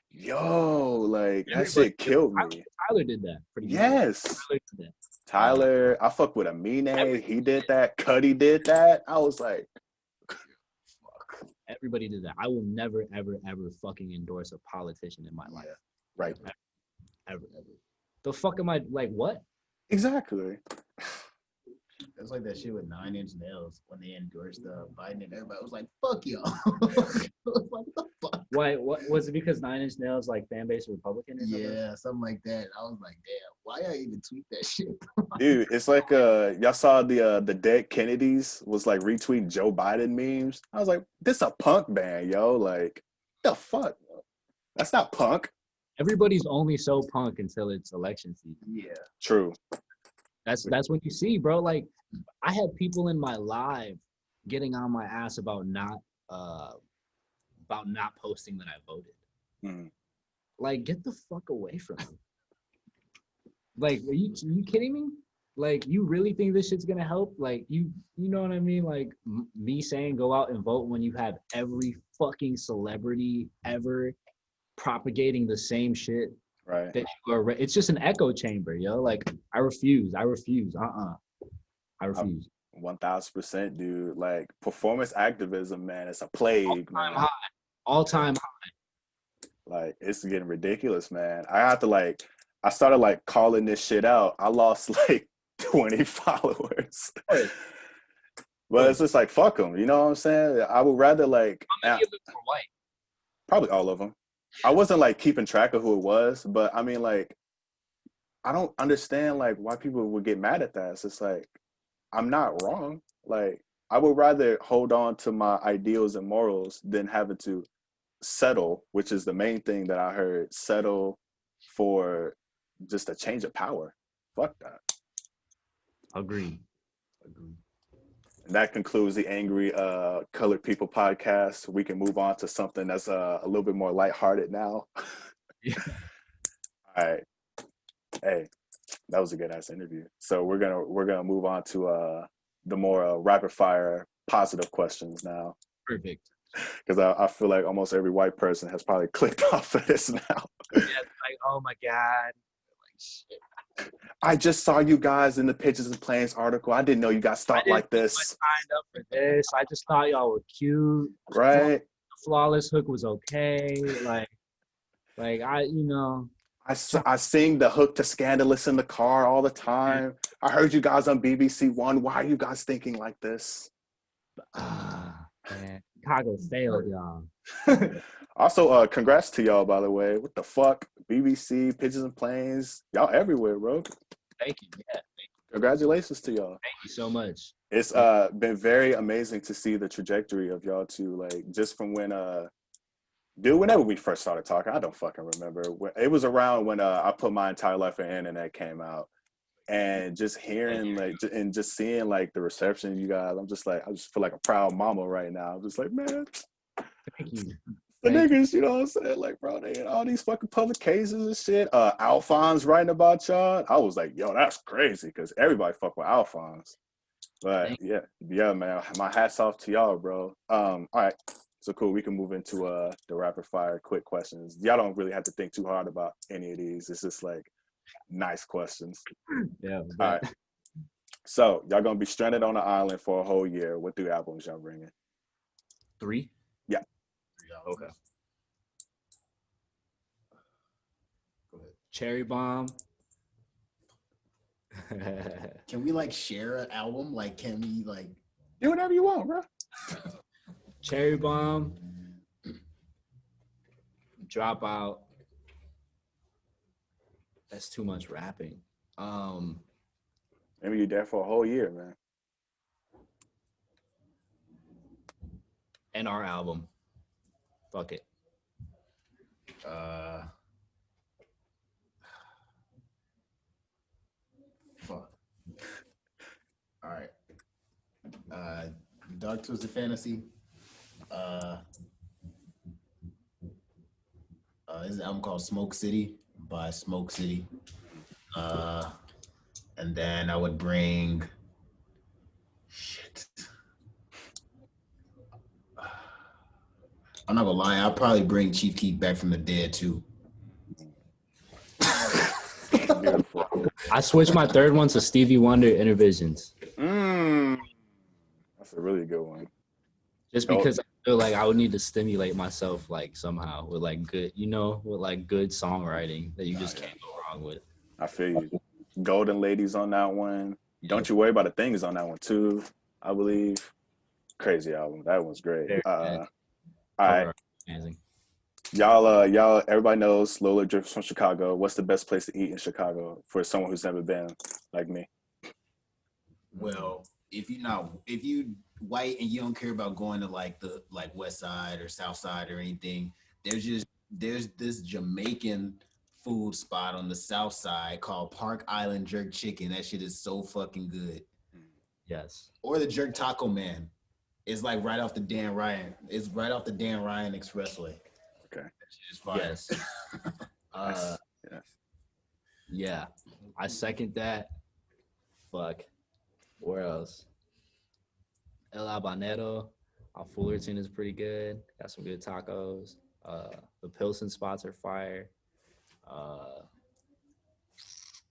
S1: yo, like that shit killed me.
S3: Tyler did that.
S1: Yes.
S3: Tyler did that.
S1: Tyler, I fuck with Amine. He did that. Cuddy did that. I was like,
S3: fuck. Everybody did that. I will never, ever, ever fucking endorse a politician in my life.
S1: Right.
S3: Ever. The fuck am I like? What?
S1: Exactly.
S2: It's like that shit with 9 Inch Nails when they endorsed Biden and everybody was like, fuck y'all. What the fuck?
S3: Why? What was it? Because 9 Inch Nails like fan base Republican? Or something?
S2: Yeah, something like that. I was like, damn, why y'all even tweet that shit?
S1: Dude, it's like y'all saw the dead Kennedys was like retweeting Joe Biden memes. I was like, this a punk band, yo. Like, the fuck? That's not punk.
S3: Everybody's only so punk until it's election season.
S2: Yeah.
S1: True.
S3: That's when you see, bro. Like, I had people in my live getting on my ass about not posting that I voted.
S1: Mm.
S3: Like, get the fuck away from me. Like, are you kidding me? Like, you really think this shit's gonna help? Like, you know what I mean? Like, me saying go out and vote when you have every fucking celebrity ever propagating the same shit.
S1: Right.
S3: That you are, it's just an echo chamber, yo. Like, I refuse. I refuse. I refuse.
S1: 1000%, dude. Like performance activism, man, it's a plague, man.
S3: All time high.
S1: Like it's getting ridiculous, man. I started like calling this shit out. I lost like 20 followers. But it's just like fuck them, you know what I'm saying? I would rather like
S3: How many of them were white?
S1: probably all of them. I wasn't like keeping track of who it was, but I mean like I don't understand like why people would get mad at that. It's just like I'm not wrong. Like I would rather hold on to my ideals and morals than having to settle, which is the main thing that I heard, settle for just a change of power. Fuck that.
S3: Agreed.
S1: And that concludes the Angry Colored People podcast. We can move on to something that's a little bit more lighthearted now.
S3: Yeah.
S1: All right. Hey, that was a good ass interview. So we're gonna move on to the more rapid fire positive questions now.
S3: Perfect.
S1: Because I feel like almost every white person has probably clicked off of this now.
S3: Yeah, like, oh my God. Like, shit.
S1: I just saw you guys in the Pitches and Planes article. I didn't know you guys thought like this.
S3: I signed up for this. I just thought y'all were cute.
S1: Right?
S3: The flawless hook was okay. Like I
S1: sing the hook to Scandalous in the car all the time. I heard you guys on BBC One. Why are you guys thinking like this?
S3: Man, Chicago failed y'all.
S1: Also, congrats to y'all, by the way. What the fuck? BBC, Pitches and Planes. Y'all everywhere, bro.
S3: Thank you. Yeah.
S1: Congratulations to y'all.
S3: Thank you so much.
S1: It's been very amazing to see the trajectory of y'all too. Like just from when whenever we first started talking, I don't fucking remember. It was around when I Put My Entire Life on the Internet came out. And just hearing like and just seeing like the reception of you guys, I just feel like a proud mama right now. I'm just like, man,
S3: thank you.
S1: The niggas, you know what I'm saying? Like, bro, they in all these fucking publications and shit. Alphonse writing about y'all. I was like, yo, that's crazy because everybody fuck with Alphonse. But yeah, man, my hat's off to y'all, bro. All right, so cool. We can move into the rapid fire quick questions. Y'all don't really have to think too hard about any of these. It's just like nice questions.
S3: Yeah.
S1: All right. So y'all gonna be stranded on an island for a whole year. What 3 albums y'all bringing?
S3: 3?
S1: Yeah.
S3: Okay. Go ahead. Cherry Bomb.
S2: Can we like share an album? Like, can we like
S1: do whatever you want, bro?
S3: Cherry Bomb. Dropout. That's too much rapping.
S1: Maybe you're there for a whole year, man.
S3: And our album. Fuck it.
S2: Fuck. All right. Dark Twisted Fantasy. This is an album called Smoke City by Smoke City. And then I would bring I'm not gonna lie, I'll probably bring Chief Keef Back from the Dead too.
S1: Beautiful.
S3: I switched my third one to Stevie Wonder Intervisions.
S1: That's a really good one.
S3: Just because I feel like I would need to stimulate myself like somehow with like good, with like good songwriting that you just can't go wrong with.
S1: I feel you. Golden Ladies on that one. Don't You Worry About a Thing is on that one too, I believe. Crazy album. That one's great. All right.
S3: Amazing.
S1: Y'all, everybody knows Lowerlipdrip from Chicago. What's the best place to eat in Chicago for someone who's never been like me?
S2: Well, if you white and you don't care about going to like the West Side or South Side or anything, there's this Jamaican food spot on the South Side called Park Island Jerk Chicken. That shit is so fucking good.
S3: Yes.
S2: Or the Jerk Taco Man. It's like right off the Dan Ryan. It's right off the Dan Ryan Expressway.
S1: Okay.
S2: That shit is fire.
S3: Yes. Yeah. I second that. Fuck. Where else? El Habanero. Fullerton is pretty good. Got some good tacos. The Pilsen spots are fire.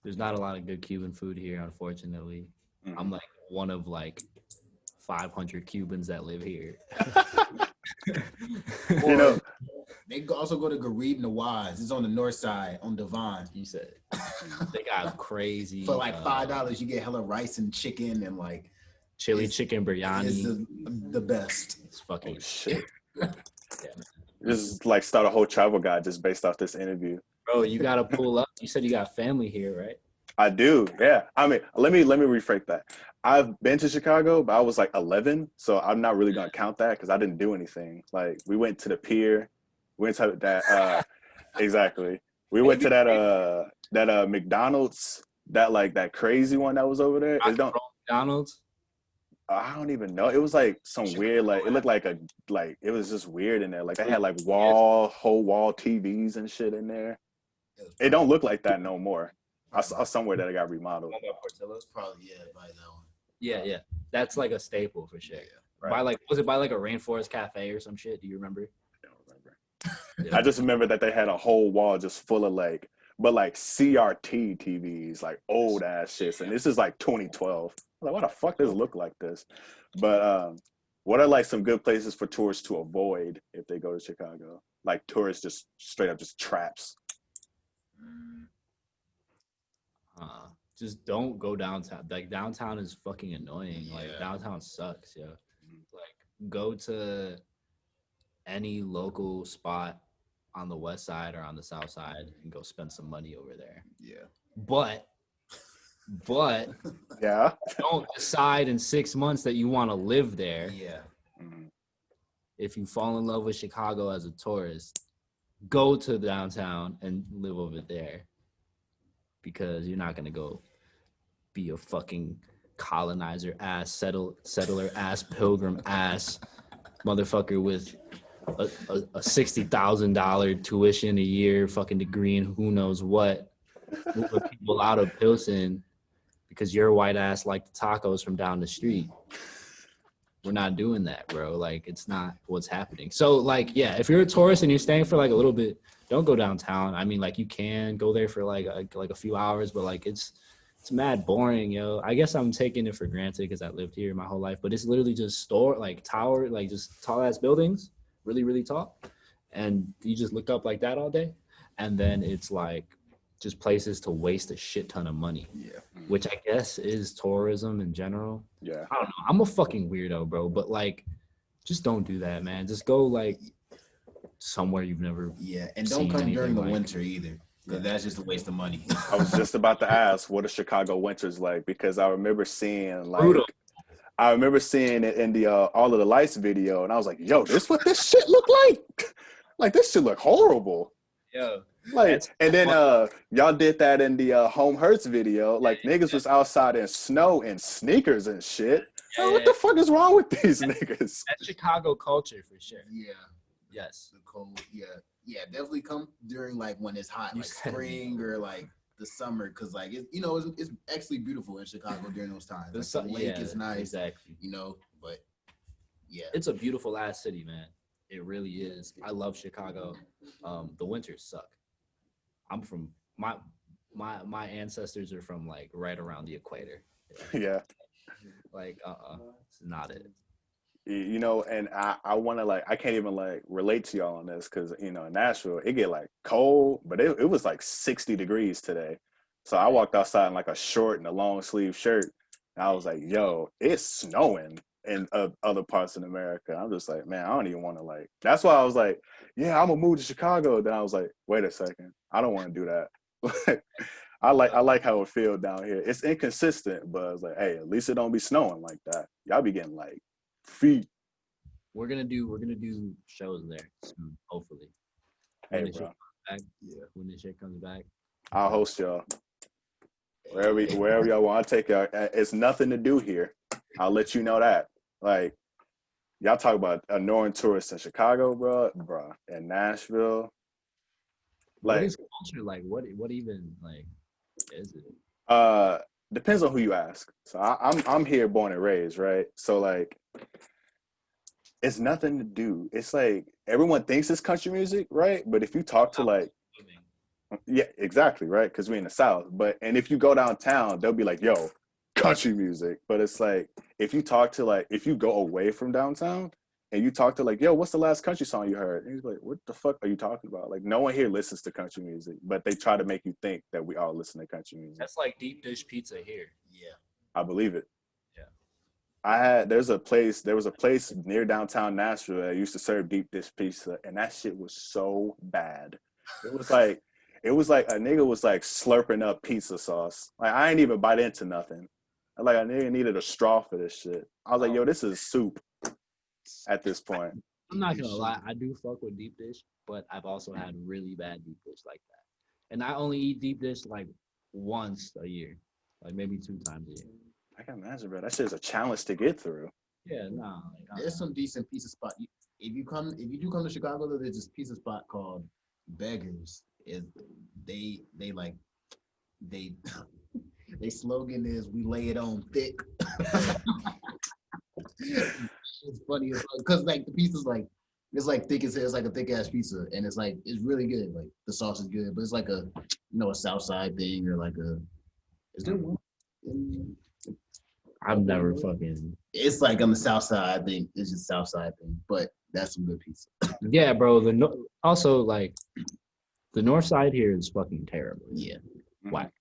S3: There's not a lot of good Cuban food here, unfortunately. I'm like one of like 500 Cubans that live here.
S1: You know,
S2: They also go to Garib Nawaz. It's on the north side on Devon.
S3: You said they got crazy
S2: For like $5, you get hella rice and chicken and like
S3: chili chicken biryani.
S2: It's the best.
S3: It's fucking
S1: shit.
S3: Yeah, man.
S1: This is like start a whole travel guide just based off this interview.
S3: Bro, you gotta pull up. You said you got family here, right?
S1: I do, yeah. I mean, let me rephrase that. I've been to Chicago, but I was like 11, so I'm not really gonna count that because I didn't do anything. Like we went to the pier, we went to that exactly. We went to that McDonald's, that crazy one that was over there.
S3: McDonald's.
S1: I don't even know. It was like some weird, like it looked like it was just weird in there. Like they had like whole wall TVs and shit in there. It don't look like that no more. I saw somewhere that it got remodeled.
S2: Probably by that one.
S3: Yeah. That's like a staple for sure.
S1: Right.
S3: Was it by like a Rainforest Cafe or some shit? Do you remember?
S1: I don't remember. I just remember that they had a whole wall just full of like CRT TVs, like old ass shits. And this is like 2012. I'm like, why the fuck does it look like this? But what are like some good places for tourists to avoid if they go to Chicago? Like tourists just straight up just traps.
S3: Just don't go downtown. Like downtown is fucking annoying. Like downtown sucks, yo. Like go to any local spot on the west side or on the south side and go spend some money over there.
S2: Yeah.
S3: But
S1: yeah,
S3: don't decide in 6 months that you want to live there.
S2: Yeah.
S3: If you fall in love with Chicago as a tourist, go to downtown and live over there, because you're not gonna go be a fucking colonizer ass, settler ass, pilgrim ass motherfucker with a $60,000 tuition a year, fucking degree and who knows what, moving people out of Pilsen because your white ass like the tacos from down the street. We're not doing that, bro. Like, it's not what's happening. So, like, yeah, if you're a tourist and you're staying for like a little bit, don't go downtown. I mean, like, you can go there for like a few hours, but like it's mad boring, yo. I guess I'm taking it for granted because I lived here my whole life, but it's literally just tower, like just tall ass buildings, really, really tall, and you just look up like that all day, and then it's like just places to waste a shit ton of money.
S2: Yeah.
S3: Which I guess is tourism in general.
S1: Yeah.
S3: I don't know. I'm a fucking weirdo, bro. But like, just don't do that, man. Just go like somewhere you've never.
S2: Yeah, and don't come during the winter either, because that's just a waste of money.
S1: I was just about to ask, what are Chicago winters like? Because I remember seeing like.
S3: Brutal.
S1: I remember seeing it in the All of the Lights video, and I was like, "Yo, this what this shit look like? Like this shit look horrible."
S3: Yeah.
S1: Like, and then y'all did that in the Home Hurts video. Like niggas was outside in snow and sneakers and shit.
S3: Yeah,
S1: Like, what the fuck is wrong with these niggas?
S3: That's Chicago culture for sure.
S2: Yeah.
S3: Yes.
S2: The cold. Yeah. Definitely come during like when it's hot, like spring or like the summer, because like it's actually beautiful in Chicago during those times. Like, the lake is nice,
S3: exactly.
S2: But yeah,
S3: it's a beautiful ass city, man. It really is. I love Chicago. The winters suck. I'm from my ancestors are from like right around the equator.
S1: Yeah.
S3: Like it's not it.
S1: And I want to like, I can't even like relate to y'all on this because in Nashville it get like cold, but it was like 60 degrees today. So I walked outside in like a short and a long sleeve shirt, and I was like, yo, it's snowing in other parts of America. I'm just like, man, I don't even want to like. That's why I was like, yeah, I'm gonna move to Chicago. Then I was like, wait a second, I don't want to do that. I like how it feels down here. It's inconsistent, but I was like, hey, at least it don't be snowing like that. Y'all be getting like feet.
S3: We're gonna do shows there soon, hopefully.
S1: Hey,
S3: When the
S1: bro.
S3: shit comes back, when the shit comes back,
S1: I'll host y'all. Wherever y'all want, I'll take y'all. It's nothing to do here. I'll let you know that. Like, y'all talk about annoying tourists in Chicago, bro, and Nashville.
S3: what
S1: Like,
S3: is culture like? What even like is it?
S1: depends on who you ask. So I'm here, born and raised, right? So like, it's nothing to do. It's like everyone thinks it's country music, right? But if you talk to like, yeah, exactly, right? Because we're in the South. And if you go downtown, they'll be like, yo, country music. But it's like if you talk to like if you go away from downtown and you talk to like, yo, what's the last country song you heard? And he's like, what the fuck are you talking about? Like no one here listens to country music, but they try to make you think that we all listen to country music.
S3: That's like deep dish pizza here.
S2: Yeah.
S1: I believe it.
S3: Yeah.
S1: There was a place near downtown Nashville that used to serve deep dish pizza, and that shit was so bad. It was like a nigga was like slurping up pizza sauce. Like I ain't even bite into nothing. Like a nigga needed a straw for this shit. I was like, yo, this is soup at this point.
S3: I'm not gonna lie, I do fuck with deep dish, but I've also had really bad deep dish like that. And I only eat deep dish like once a year, like maybe 2 times a year.
S1: I can imagine, bro. That shit's a challenge to get through.
S3: Yeah, nah.
S2: There's some decent pizza spot. If you do come to Chicago, though, there's this pizza spot called Beggars. They slogan is "We lay it on thick." It's funny because like the pizza's like it's like thick as it's like a thick ass pizza, and it's really good. Like the sauce is good, but it's like a a South Side thing or like a. Is there one?
S3: I've never fucking.
S2: It's like on the South Side. I think it's just South Side thing, but that's some good pizza.
S3: Yeah, bro. Also like the North Side here is fucking terrible.
S2: Yeah,
S3: whack,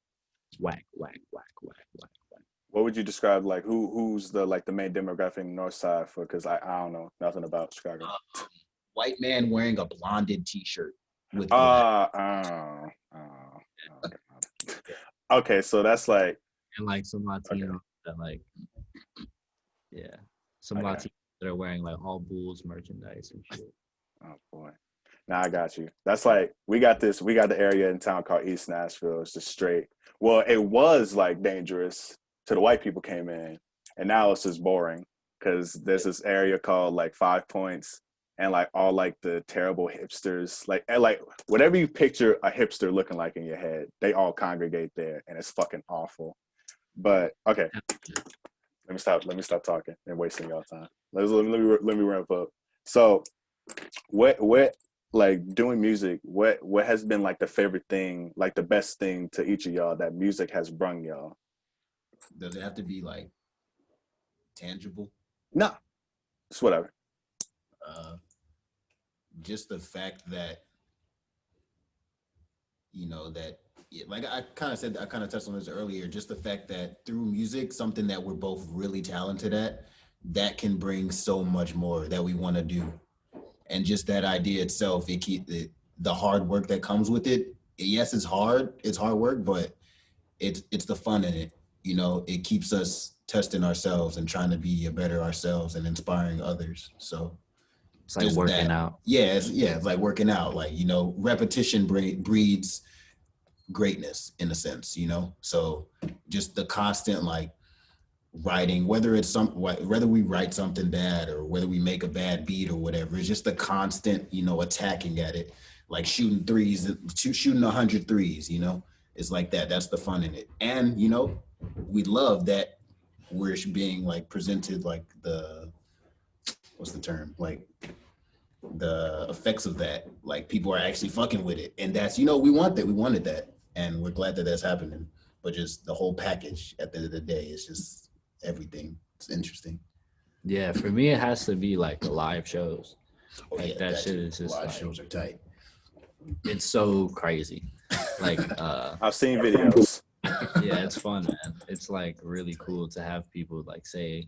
S3: whack, whack, whack, whack, whack, whack.
S1: What would you describe like who's the like the main demographic in North Side for? Because I don't know nothing about Chicago.
S2: White man wearing a blonded T-shirt with.
S1: Okay, so that's like.
S3: And like some Latino that like, yeah, some Latinos that are wearing like all Bulls merchandise and shit.
S1: Oh boy. Now I got you. That's like we got the area in town called East Nashville. It's just straight. Well, it was like dangerous till the white people came in, and now it's just boring because there's this area called like 5 Points, and like all like the terrible hipsters, like whatever you picture a hipster looking like in your head, they all congregate there, and it's fucking awful. But okay, let me stop talking and wasting y'all time. Let me ramp up. So, what like doing music? What has been like the favorite thing, like the best thing to each of y'all that music has brung y'all?
S2: Does it have to be like tangible?
S1: No, it's whatever.
S2: Just the fact that like I kind of touched on this earlier, just the fact that through music, something that we're both really talented at, that can bring so much more that we want to do. And just that idea itself, the hard work that comes with it. Yes, it's hard work, but it's the fun in it. It keeps us testing ourselves and trying to be a better ourselves and inspiring others. So
S3: it's like working out.
S2: Yeah, it's like working out. Like, repetition breeds greatness in a sense, So just the constant like writing, whether we write something bad or whether we make a bad beat or whatever, it's just the constant, attacking at it, like shooting 100 threes, It's like that. That's the fun in it. And, we love that we're being like presented like what's the term? Like the effects of that, like people are actually fucking with it. And that's, we wanted that. And we're glad that that's happening. But just the whole package at the end of the day is just everything. It's interesting.
S3: Yeah, for me, it has to be like the live shows. Like that shit is just
S2: live shows are tight.
S3: It's so crazy. Like
S1: I've seen videos.
S3: Yeah, it's fun, man. It's like really cool to have people like say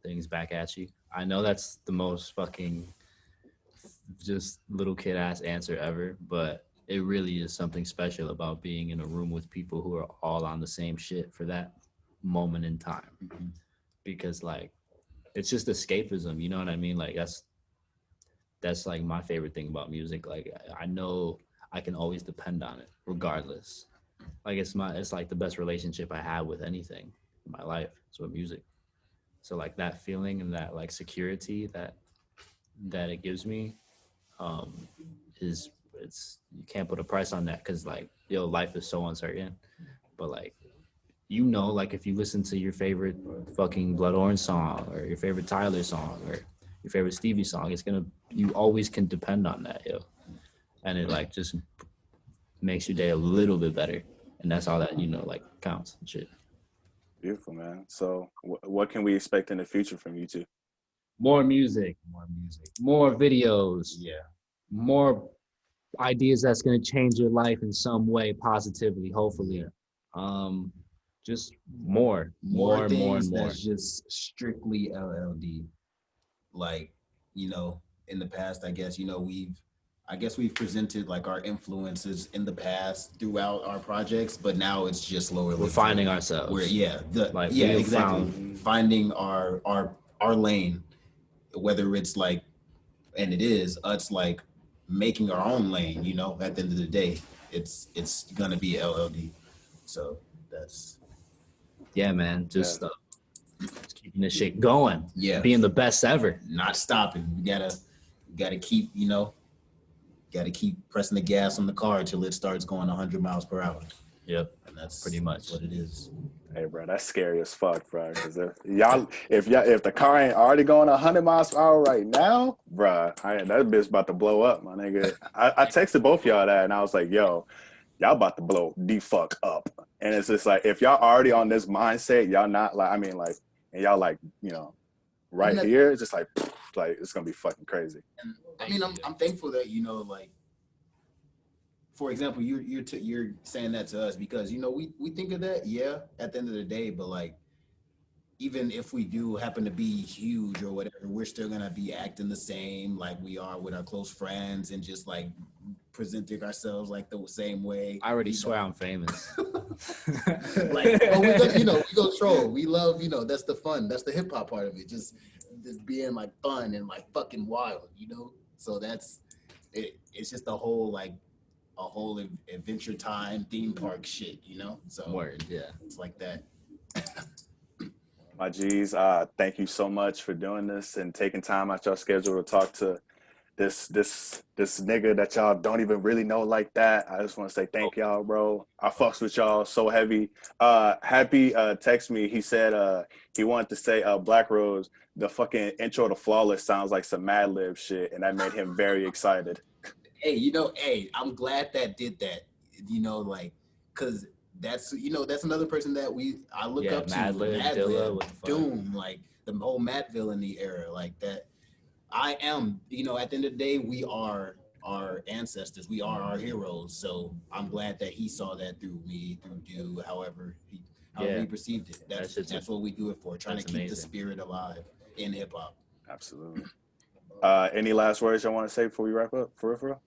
S3: things back at you. I know that's the most fucking just little kid ass answer ever, but it really is something special about being in a room with people who are all on the same shit for that moment in time. Mm-hmm. Because like it's just escapism, you know what I mean? Like that's like my favorite thing about music. Like I know I can always depend on it regardless. Like it's like the best relationship I have with anything in my life. It's with music. So like that feeling and that like security that it gives me you can't put a price on that, because like life is so uncertain. But like like if you listen to your favorite fucking Blood Orange song or your favorite Tyler song or your favorite Stevie song, you always can depend on that, and it like just makes your day a little bit better, and that's all that like counts and shit.
S1: Beautiful, man. So what can we expect in the future from you two?
S3: More music, more videos, more ideas that's going to change your life in some way positively, hopefully. Just more
S2: More
S3: and more.
S2: that's just strictly LLD. Like, you know, in the past, I guess, you know, we've presented like our influences in the past throughout our projects, but now it's just lower.
S3: We're finding ourselves.
S2: Exactly. Finding our lane, whether it's like, and it is us like making our own lane. You know, at the end of the day, it's gonna be LLD. So that's
S3: man. Just keeping this shit going.
S2: Yeah,
S3: being the best ever.
S2: Not stopping. We gotta keep, you know. Got to keep pressing the gas on the car until it starts going 100 miles per hour.
S3: Yep,
S2: and that's
S3: pretty much
S2: what it is.
S1: Hey, bro, that's scary as fuck, bro. Because if the car ain't already going 100 miles per hour right now, bro, that bitch about to blow up, my nigga. I texted both y'all that, and I was like, yo, y'all about to blow the fuck up. And it's just like, if y'all already on this mindset, y'all not like, I mean, like, and y'all like, you know, right here, it's just like it's gonna be fucking crazy.
S2: And I mean, I'm thankful that, you know, like, for example, you're saying that to us because, you know, we think of that, at the end of the day, but like, even if we do happen to be huge or whatever, we're still gonna be acting the same like we are with our close friends and just like presenting ourselves like the same way.
S3: I already swear I'm famous.
S2: Like, oh, we go troll. We love, you know, that's the fun. That's the hip hop part of it. Just being like fun and like fucking wild, you know. So that's it. It's just a whole Adventure Time theme park shit, you know. So
S3: word,
S2: it's like that.
S1: My G's, thank you so much for doing this and taking time out your schedule to talk to this nigga that y'all don't even really know like that. I just want to say thank y'all, bro. I fucks with y'all so heavy. Happy text me. He said he wanted to say BLACKROBES, the fucking intro to Flawless sounds like some Mad Lib shit, and that made him very excited.
S2: Hey, you know, I'm glad that did that. You know, like, cause that's another person that I look up to.
S3: Mad Lib,
S2: Doom, like the whole Matt Villainy era, like that. I am, you know, at the end of the day, we are our ancestors. We are our heroes. So I'm glad that he saw that through me, through you, however he perceived it. That's what we do it for, trying to keep the spirit alive in hip hop.
S1: Absolutely. Any last words y'all want to say before we wrap up? For real?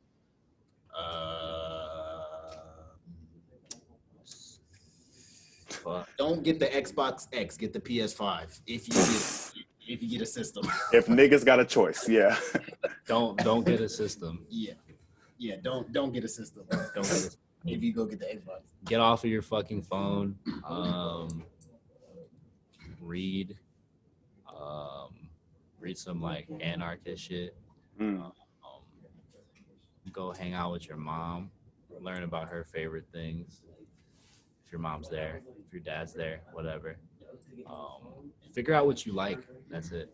S2: Don't get the Xbox X, get the PS5 if you get a system.
S1: If niggas got a choice,
S3: don't get a system.
S2: Don't get a system. If you go get the Xbox.
S3: Get off of your fucking phone. Read some like anarchist shit. Go hang out with your mom. Learn about her favorite things. If your mom's there, if your dad's there, whatever. Figure out what you like. That's it.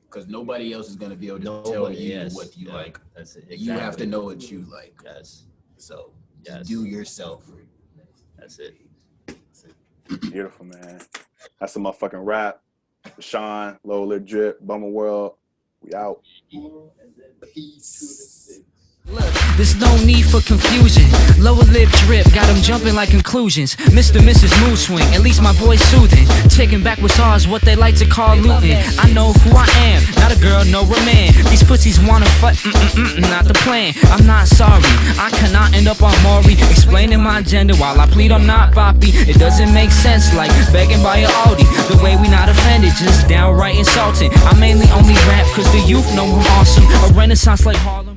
S2: Because nobody else is going to be able to tell you what you like.
S3: That's it. Exactly.
S2: You have to know what you like.
S3: Yes.
S2: So do yourself.
S3: That's it.
S1: Beautiful, man. That's a motherfucking rap. Deshaun, Lowerlipdrip, Bummerworld. We out.
S2: Peace.
S5: There's no need for confusion. Lower lip drip, got them jumping like conclusions. Mr. Mrs. Mood Swing, at least my voice soothing. Taking back what's ours, what they like to call looting. I know who I am, not a girl, no a man. These pussies wanna fuck, not the plan. I'm not sorry, I cannot end up on Maury explaining my gender while I plead I'm not boppy. It doesn't make sense like begging by an Audi. The way we not offended, just downright insulting. I mainly only rap cause the youth know I'm awesome. A renaissance like Harlem.